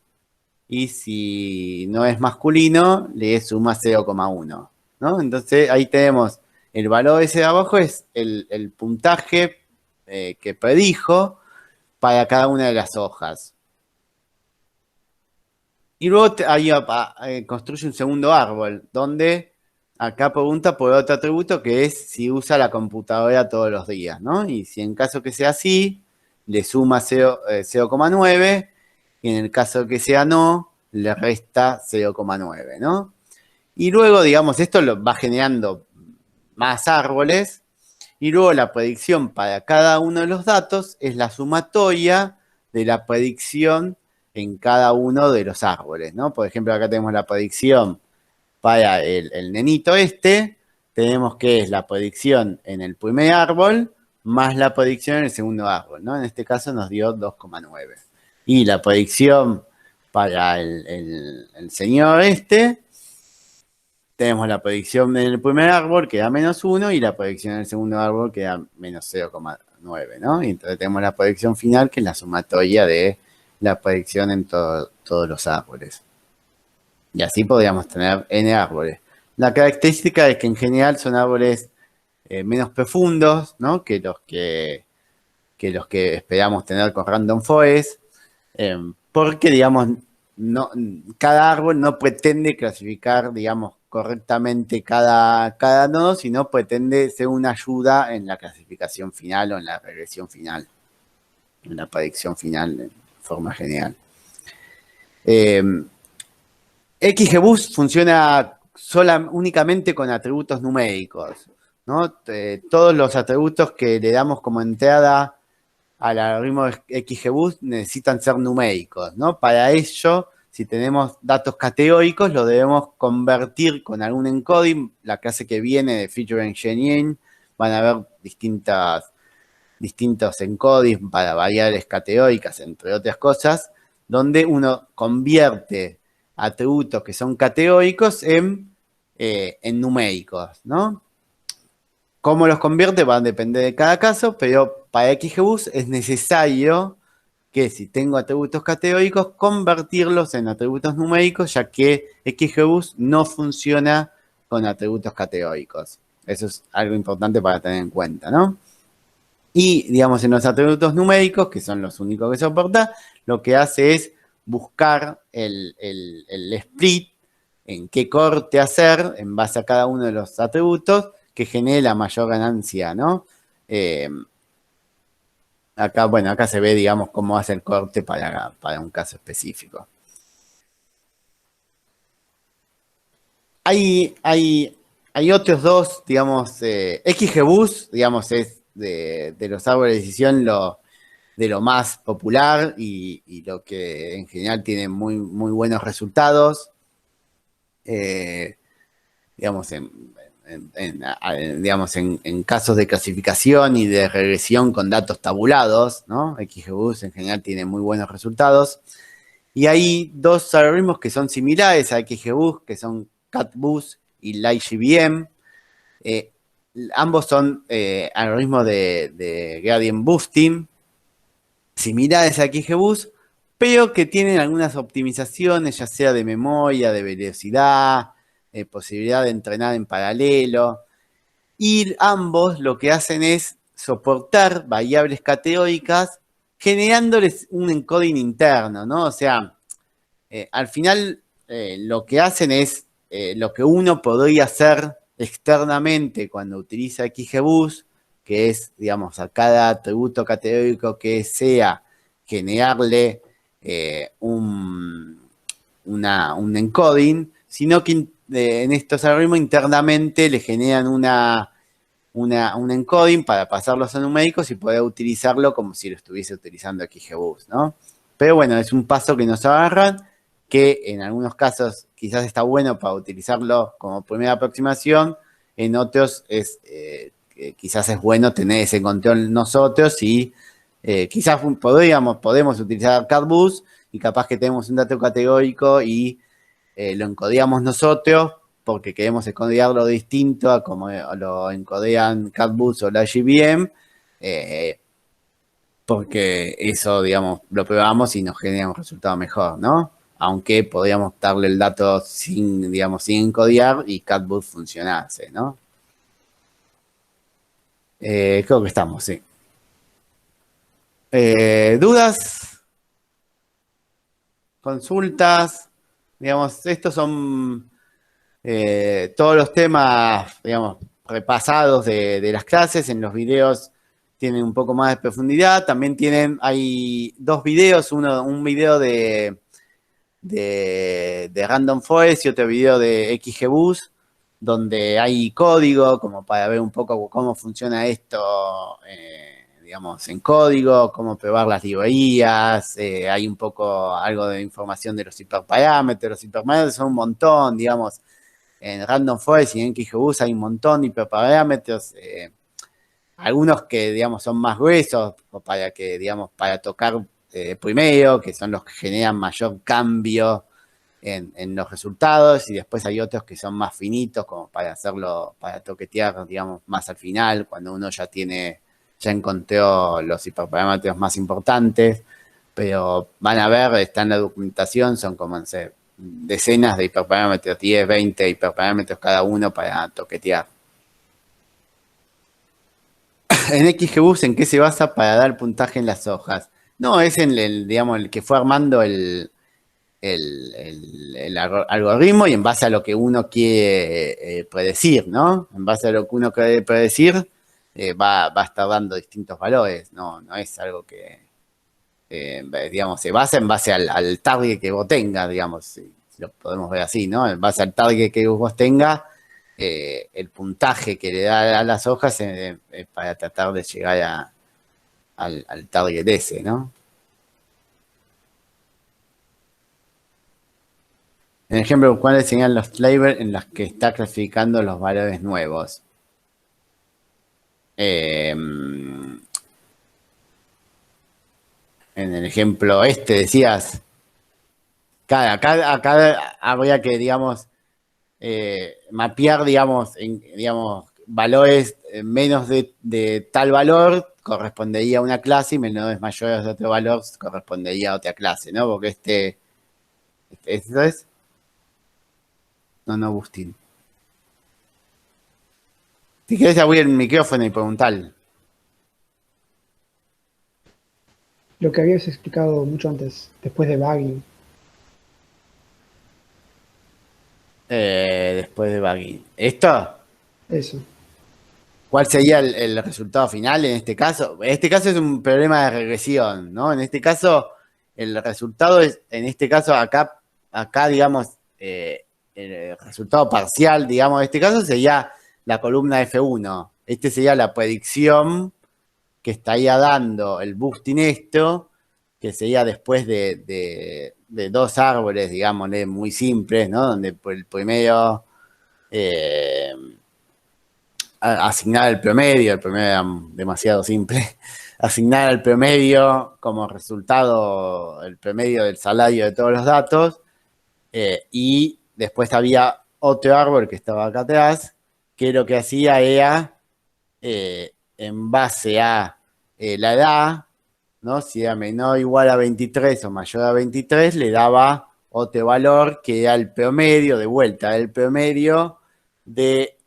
y si no es masculino, le suma 0,1, ¿no? Entonces ahí tenemos el valor ese de abajo, es el puntaje que predijo para cada una de las hojas. Y luego ahí construye un segundo árbol, donde acá pregunta por otro atributo que es si usa la computadora todos los días, ¿no? Y si en caso que sea así, le suma 0,9, y en el caso que sea no, le resta 0,9, ¿no? Y luego, digamos, esto lo va generando más árboles, y luego la predicción para cada uno de los datos es la sumatoria de la predicción en cada uno de los árboles, ¿no? Por ejemplo, acá tenemos la predicción para el nenito tenemos que es la predicción en el primer árbol más la predicción en el segundo árbol, ¿no? En este caso nos dio 2,9. Y la predicción para el señor tenemos la predicción en el primer árbol que da -1 y la predicción en el segundo árbol que da -0,9, ¿no? Y entonces tenemos la predicción final que es la sumatoria de la predicción en todos los árboles. Y así podríamos tener n árboles. La característica es que en general son árboles menos profundos, ¿no? que los que esperamos tener con Random Forest, porque, digamos, cada árbol no pretende clasificar, digamos, correctamente cada nodo, sino pretende ser una ayuda en la clasificación final o en la regresión final, en la predicción final de forma general. XGBoost funciona únicamente con atributos numéricos, ¿no? Todos los atributos que le damos como entrada al algoritmo de XGBoost necesitan ser numéricos, ¿no? Para ello, si tenemos datos categóricos, lo debemos convertir con algún encoding. La clase que viene de Feature Engineering van a ver distintos encodings para variables categóricas, entre otras cosas, donde uno convierte atributos que son categóricos en numéricos, ¿no? Cómo los convierte va a depender de cada caso, pero para XGBoost es necesario que si tengo atributos categóricos, convertirlos en atributos numéricos, ya que XGBoost no funciona con atributos categóricos. Eso es algo importante para tener en cuenta, ¿no? Y, digamos, en los atributos numéricos, que son los únicos que soporta, lo que hace es buscar el split, en qué corte hacer en base a cada uno de los atributos que genere la mayor ganancia, ¿no? Acá se ve, digamos, cómo hace el corte para un caso específico. Hay otros dos, digamos, XGBoost, digamos, es de los árboles de decisión de lo más popular y lo que en general tiene muy, muy buenos resultados. Digamos, en casos de clasificación y de regresión con datos tabulados, ¿no? XGBoost en general tiene muy buenos resultados. Y hay dos algoritmos que son similares a XGBoost, que son CatBoost y LightGBM. Ambos son algoritmos de gradient boosting, similares a XGBoost, pero que tienen algunas optimizaciones, ya sea de memoria, de velocidad, posibilidad de entrenar en paralelo. Y ambos lo que hacen es soportar variables categóricas generándoles un encoding interno, ¿no? O sea, al final lo que hacen es lo que uno podría hacer externamente cuando utiliza XGBoost, que es, digamos, a cada atributo categórico que sea, generarle un encoding, sino que en estos algoritmos internamente le generan un encoding para pasarlos a numéricos y poder utilizarlo como si lo estuviese utilizando XGBoost, ¿no? Pero bueno, es un paso que nos agarran, que en algunos casos quizás está bueno para utilizarlo como primera aproximación, en otros quizás es bueno tener ese control nosotros y quizás podemos utilizar CardBoost y capaz que tenemos un dato categórico y lo encodeamos nosotros porque queremos encodearlo distinto a como lo encodean CardBoost o la GBM, porque eso, digamos, lo probamos y nos genera un resultado mejor, ¿no? Aunque podríamos darle el dato sin, digamos, sin encodear y CardBoost funcionase, ¿no? Creo que estamos, sí. ¿Dudas? ¿Consultas? Digamos, estos son todos los temas, digamos, repasados de las clases. En los videos tienen un poco más de profundidad. También hay dos videos, un video de Random Forest y otro video de XGBoost, donde hay código como para ver un poco cómo funciona esto, digamos, en código, cómo probar las librerías, hay un poco algo de información de los hiperparámetros. Los hiperparámetros son un montón, digamos, en Random Forest y en XGBoost hay un montón de hiperparámetros, algunos que, digamos, son más gruesos para que, digamos, para tocar primero, que son los que generan mayor cambio en los resultados, y después hay otros que son más finitos, como para hacerlo, para toquetear, digamos, más al final, cuando uno ya encontró los hiperparámetros más importantes, pero van a ver, está en la documentación, son como, no sé, decenas de hiperparámetros, 10, 20 hiperparámetros cada uno para toquetear. En XGBoost, ¿en qué se basa para dar puntaje en las hojas? No, es en digamos, el que fue armando el algoritmo y en base a lo que uno quiere predecir, ¿no? En base a lo que uno quiere predecir, va a estar dando distintos valores. No es algo que, digamos, se basa en base al target que vos tengas, digamos, si lo podemos ver así, ¿no? En base al target que vos tengas, el puntaje que le da a las hojas para tratar de llegar al target ese, ¿no? En ejemplo, ¿cuáles serían los flavors en los que está clasificando los valores nuevos? En el ejemplo decías, acá habría que, digamos, mapear, digamos, valores menos de tal valor correspondería a una clase y menores mayores de otro valor correspondería a otra clase, ¿no? Porque ¿esto es? No, Agustín. Si querés abrir el micrófono y preguntarle. Lo que habías explicado mucho antes, después de Baggy. Después de Baggy. ¿Esto? Eso. ¿Cuál sería el resultado final en este caso? En este caso es un problema de regresión, ¿no? En este caso, el resultado es, en este caso, acá digamos, el resultado parcial, digamos, en este caso sería la columna F1. Este sería la predicción que estaría dando el boosting esto, que sería después de dos árboles, digámosle, muy simples, ¿no? Donde por el primero asignar el promedio era demasiado simple, asignar el promedio como resultado, el promedio del salario de todos los datos, y después había otro árbol que estaba acá atrás, que lo que hacía era, en base a la edad, ¿no? Si era menor o igual a 23 o mayor a 23, le daba otro valor que era el promedio, de vuelta, el promedio de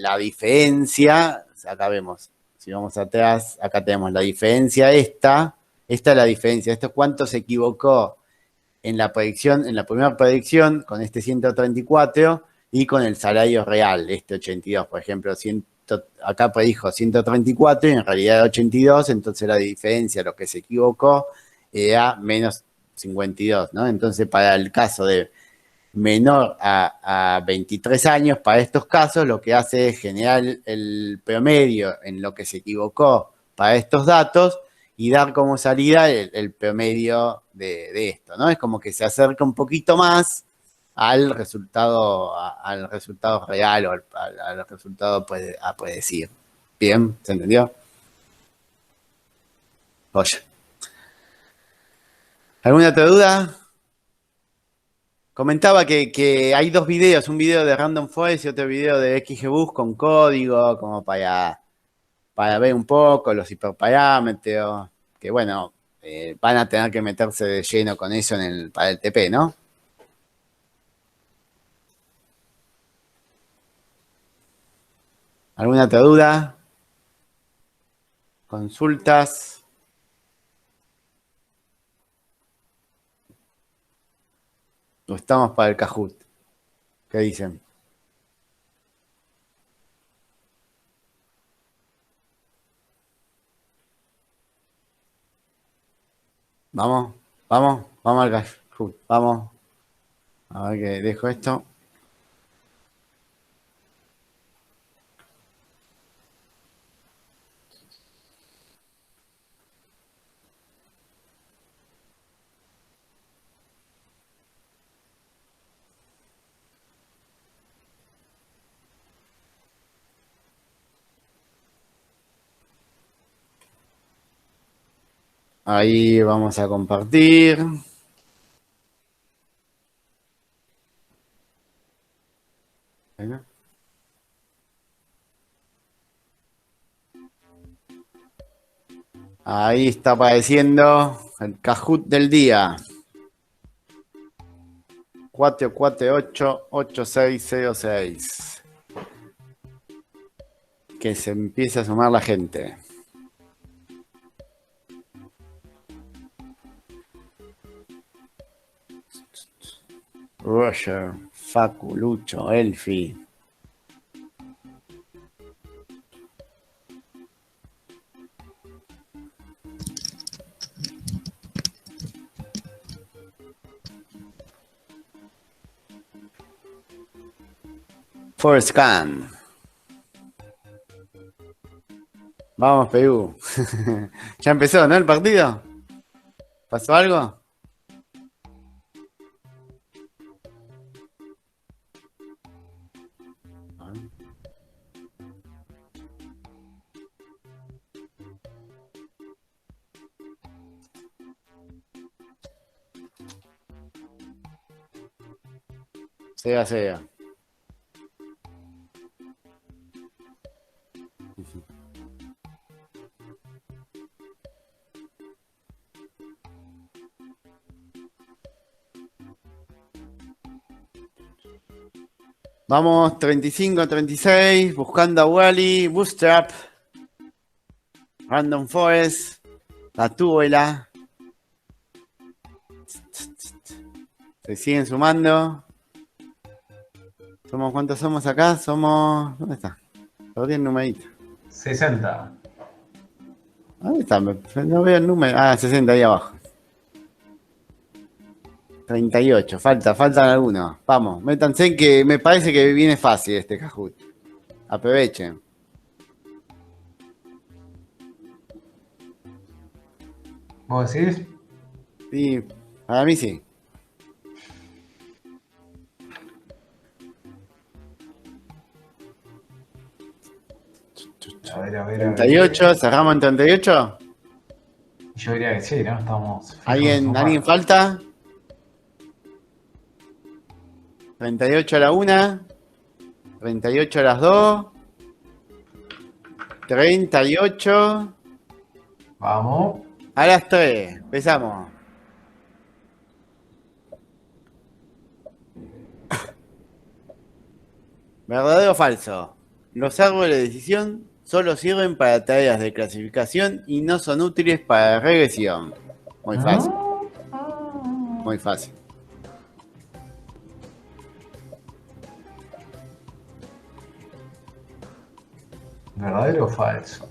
la diferencia. Acá vemos, si vamos atrás, acá tenemos la diferencia esta es la diferencia, esto es cuánto se equivocó en la predicción, en la primera predicción con este 134 y con el salario real, este 82, por ejemplo, acá predijo 134 y en realidad 82, entonces la diferencia, lo que se equivocó, era menos 52, ¿no? Entonces, para el caso de menor a 23 años, para estos casos lo que hace es generar el promedio en lo que se equivocó para estos datos y dar como salida el promedio de esto, ¿no? Es como que se acerca un poquito más al resultado real o al resultado a predecir. Bien, ¿se entendió? Oye. ¿Alguna otra duda? Comentaba que hay dos videos, un video de Random Forest y otro video de XGBoost con código, como para ver un poco los hiperparámetros, que bueno, van a tener que meterse de lleno con eso para el TP, ¿no? ¿Alguna otra duda? ¿Consultas? ¿O estamos para el Kahoot? ¿Qué dicen? Vamos al Kahoot, vamos. A ver que dejo esto. Ahí vamos a compartir. Bueno. Ahí está apareciendo el Kahoot del día. 448-8606. Que se empiece a sumar la gente. Roger, Facu, Lucho, Elfi. Forescan. Vamos, Perú. ¿Ya empezó, no, el partido? ¿Pasó algo? Sea. Vamos, 35-36, buscando a Wally, Bootstrap, Random Forest, la túbela. Se siguen sumando. ¿Cuántos somos acá? Somos... ¿Dónde está? Perdí el numerito. 60. ¿Dónde está? No veo el número. Ah, 60 ahí abajo. 38. Faltan algunos. Vamos, métanse que me parece que viene fácil este Kahoot. Aprovechen. ¿Vos decís? Sí, para mí sí. A ver. 38, cerramos en 38. Yo diría que sí, ¿no? Estamos. ¿Alguien falta? 38 a la 1, 38 a las 2, 38 Vamos. a las 3. Empezamos. ¿Verdadero o falso? Los árboles de decisión solo sirven para tareas de clasificación y no son útiles para regresión. Muy fácil. Muy fácil. ¿Verdadero o falso?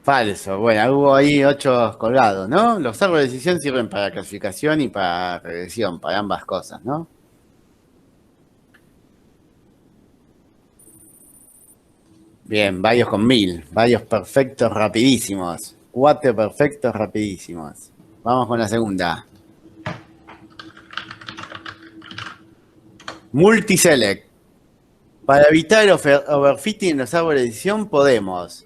Falso. Bueno, hubo ahí 8 colgados, ¿no? Los árboles de decisión sirven para clasificación y para regresión, para ambas cosas, ¿no? Bien, varios con 1000, varios perfectos rapidísimos. 4 perfectos rapidísimos. Vamos con la segunda. Multiselect. Para evitar el overfitting en los árboles de decisión podemos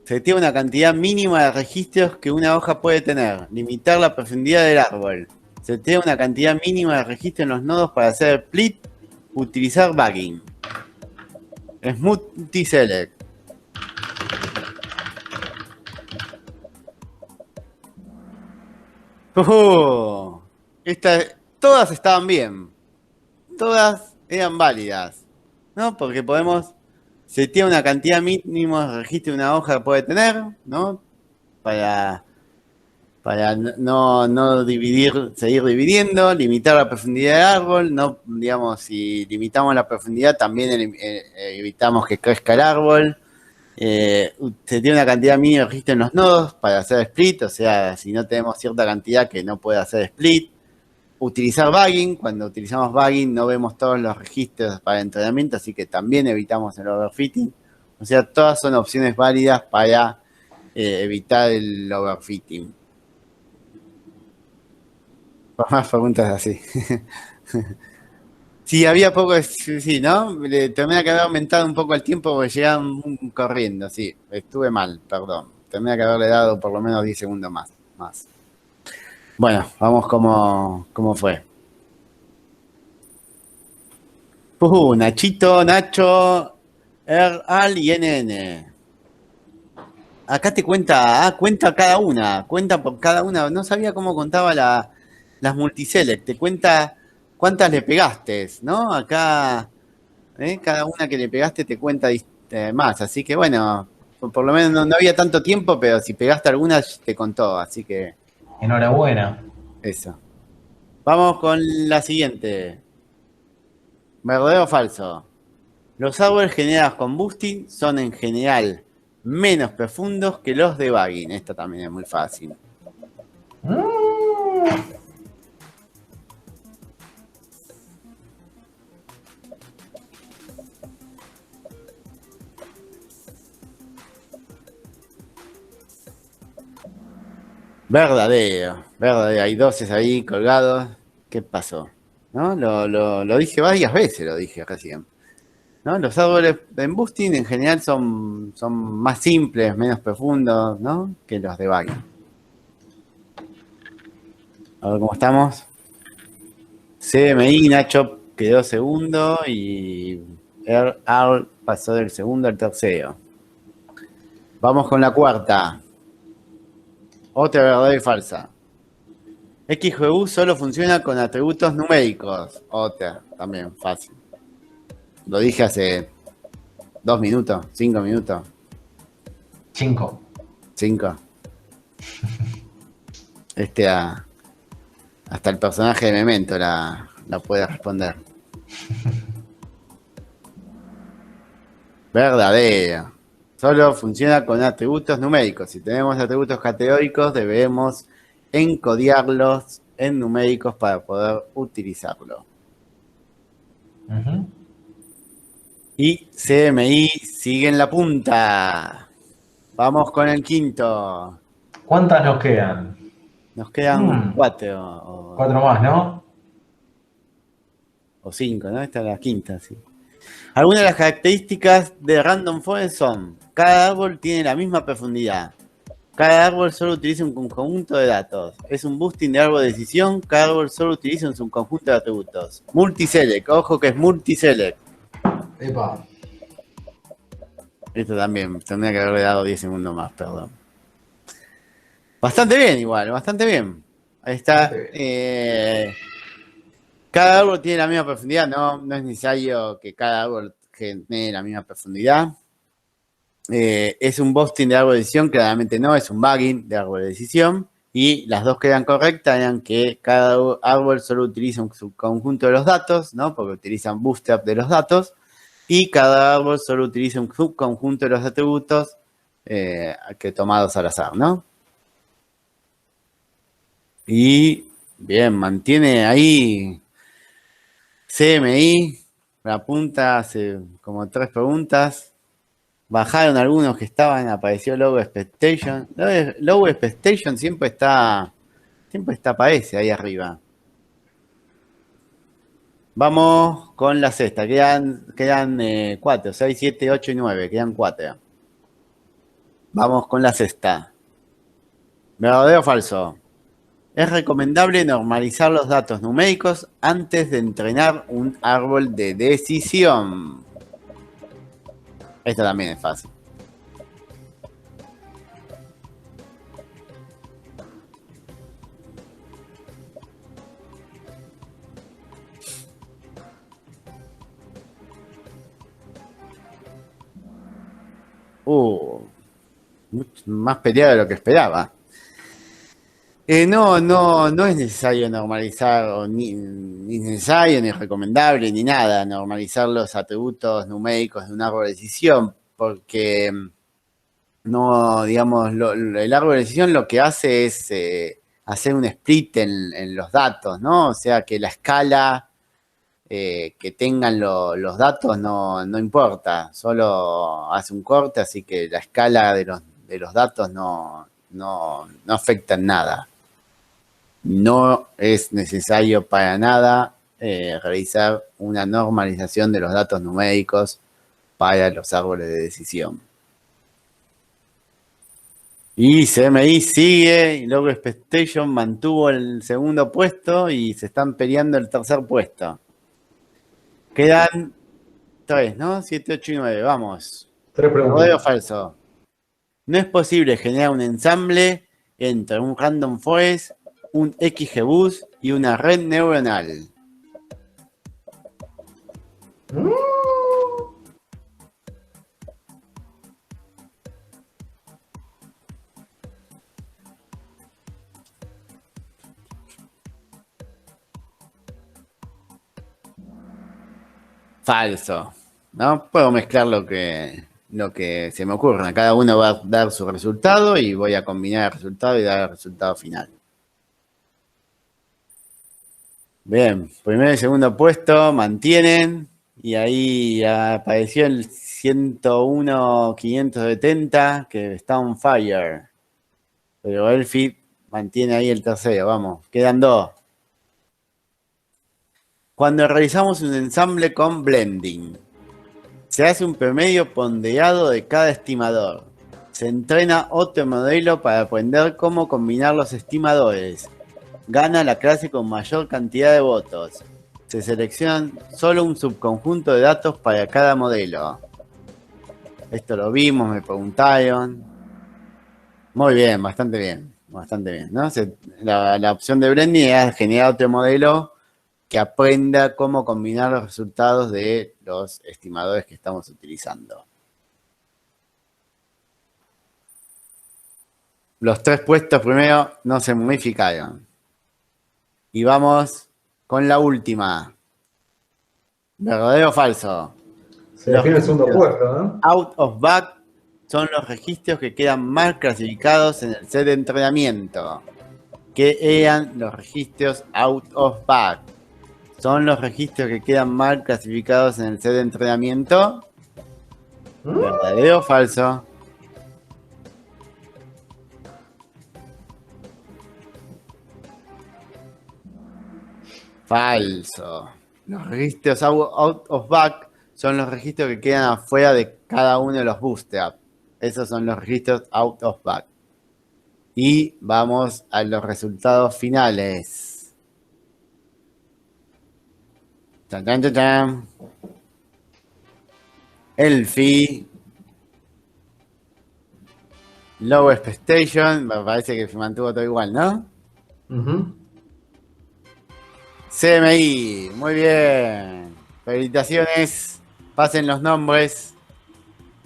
setear una cantidad mínima de registros que una hoja puede tener, limitar la profundidad del árbol, setear una cantidad mínima de registros en los nodos para hacer split, utilizar bagging. Es multiselect. Todas estaban bien. Todas eran válidas, ¿no? Porque podemos setear una cantidad mínima de registro de una hoja que puede tener, ¿no? Para no dividir, seguir dividiendo, limitar la profundidad del árbol, no, digamos, si limitamos la profundidad también evitamos que crezca el árbol. Se tiene una cantidad mínima de registro en los nodos para hacer split, o sea, si no tenemos cierta cantidad que no puede hacer split. Utilizar bagging, cuando utilizamos bagging no vemos todos los registros para entrenamiento, así que también evitamos el overfitting. O sea, todas son opciones válidas para evitar el overfitting. Más preguntas así. Sí, había poco, sí, ¿no? Tendría que haber aumentado un poco el tiempo porque llegaban corriendo, sí. Estuve mal, perdón. Tendría que haberle dado por lo menos 10 segundos más. Bueno, vamos cómo fue. Nachito, Nacho, Al y NN. Acá te cuenta cada una, cuenta por cada una. No sabía cómo contaba las multiselect. Te cuenta cuántas le pegaste, ¿no? Acá, cada una que le pegaste te cuenta más. Así que bueno, por lo menos no había tanto tiempo, pero si pegaste algunas te contó. Así que Enhorabuena. eso. Vamos con la siguiente. ¿Verdadero o falso? Los árboles generados con boosting son en general menos profundos que los de bagging. Esta también es muy fácil. Verdadero. Hay 12 ahí colgados. ¿Qué pasó? ¿No? Lo dije varias veces, lo dije recién. ¿No? Los árboles en boosting en general son más simples, menos profundos, ¿no? Que los de bagging. A ver cómo estamos. CMI, Nacho quedó segundo y Al pasó del segundo al tercero. Vamos con la cuarta. Otra verdadera y falsa. XGU solo funciona con atributos numéricos. Otra, también fácil. Lo dije hace 2 minutos, 5 minutos. 5. 5. Hasta el personaje de Memento la puede responder. Verdadero. Solo funciona con atributos numéricos. Si tenemos atributos categóricos, debemos encodiarlos en numéricos para poder utilizarlo. Y CMI sigue en la punta. Vamos con el quinto. ¿Cuántas nos quedan? Nos quedan 4. 4 más, ¿no? O 5, ¿no? Esta es la quinta, sí. Algunas de las características de Random Forest son: cada árbol tiene la misma profundidad. Cada árbol solo utiliza un conjunto de datos. Es un boosting de árbol de decisión. Cada árbol solo utiliza un subconjunto de atributos. Multiselect. Ojo que es multiselect. Epa. Esto también. Tendría que haberle dado 10 segundos más, perdón. Bastante bien igual, bastante bien. Ahí está. Cada árbol tiene la misma profundidad. No es necesario que cada árbol genere la misma profundidad. Es un boosting de árbol de decisión, claramente no, es un bagging de árbol de decisión. Y las dos que eran correctas eran que cada árbol solo utiliza un subconjunto de los datos, ¿no? Porque utilizan bootstrap de los datos. Y cada árbol solo utiliza un subconjunto de los atributos, que tomados al azar, ¿no? Y bien, mantiene ahí CMI, la punta hace como 3 preguntas. Bajaron algunos que estaban, apareció Low Expectation. Low Expectation siempre aparece ahí arriba. Vamos con la sexta. Quedan 4, 6, 7, 8 y 9. Quedan 4. Vamos con la sexta. ¿Verdadero o falso? Es recomendable normalizar los datos numéricos antes de entrenar un árbol de decisión. Esta también es fácil. Más peleado de lo que esperaba. No es necesario normalizar, ni necesario, ni recomendable, ni nada, normalizar los atributos numéricos de un árbol de decisión, porque no, digamos, el árbol de decisión lo que hace es hacer un split en los datos, ¿no? O sea que la escala que tengan los datos no importa, solo hace un corte, así que la escala de los datos no afecta en nada. No es necesario para nada realizar una normalización de los datos numéricos para los árboles de decisión. Y CMI sigue, y luego Expectation mantuvo el segundo puesto y se están peleando el tercer puesto. Quedan 3, ¿no? 7, 8 y 9, vamos. 3 ¿Verdadero o preguntas. falso? No es posible generar un ensamble entre un random forest, un XGBoost y una red neuronal. Falso. No puedo mezclar lo que se me ocurra. Cada uno va a dar su resultado y voy a combinar el resultado y dar el resultado final. Bien, primero y segundo puesto mantienen. Y ahí apareció el 101.570 que está on fire. Pero Elfi mantiene ahí el tercero. Vamos, quedan 2. Cuando realizamos un ensamble con blending, se hace un promedio ponderado de cada estimador. Se entrena otro modelo para aprender cómo combinar los estimadores. Gana la clase con mayor cantidad de votos. Se seleccionan solo un subconjunto de datos para cada modelo. Esto lo vimos, me preguntaron. Muy bien, bastante bien, ¿no? La opción de blending es generar otro modelo que aprenda cómo combinar los resultados de los estimadores que estamos utilizando. Los 3 puestos primero no se modificaron. Y vamos con la última. ¿Verdadero o falso? Se define el segundo puesto, ¿no? Out of back son los registros que quedan mal clasificados en el set de entrenamiento. ¿Qué eran los registros out of back? ¿Son los registros que quedan mal clasificados en el set de entrenamiento? ¿Verdadero o falso? Falso. Los registros out of back son los registros que quedan afuera de cada uno de los bootstraps. Esos son los registros out of back. Y vamos a los resultados finales. Chan, chan, chan, chan. Elfi. Low Expectation. Me parece que se mantuvo todo igual, ¿no? CMI. Muy bien. Felicitaciones. Pasen los nombres.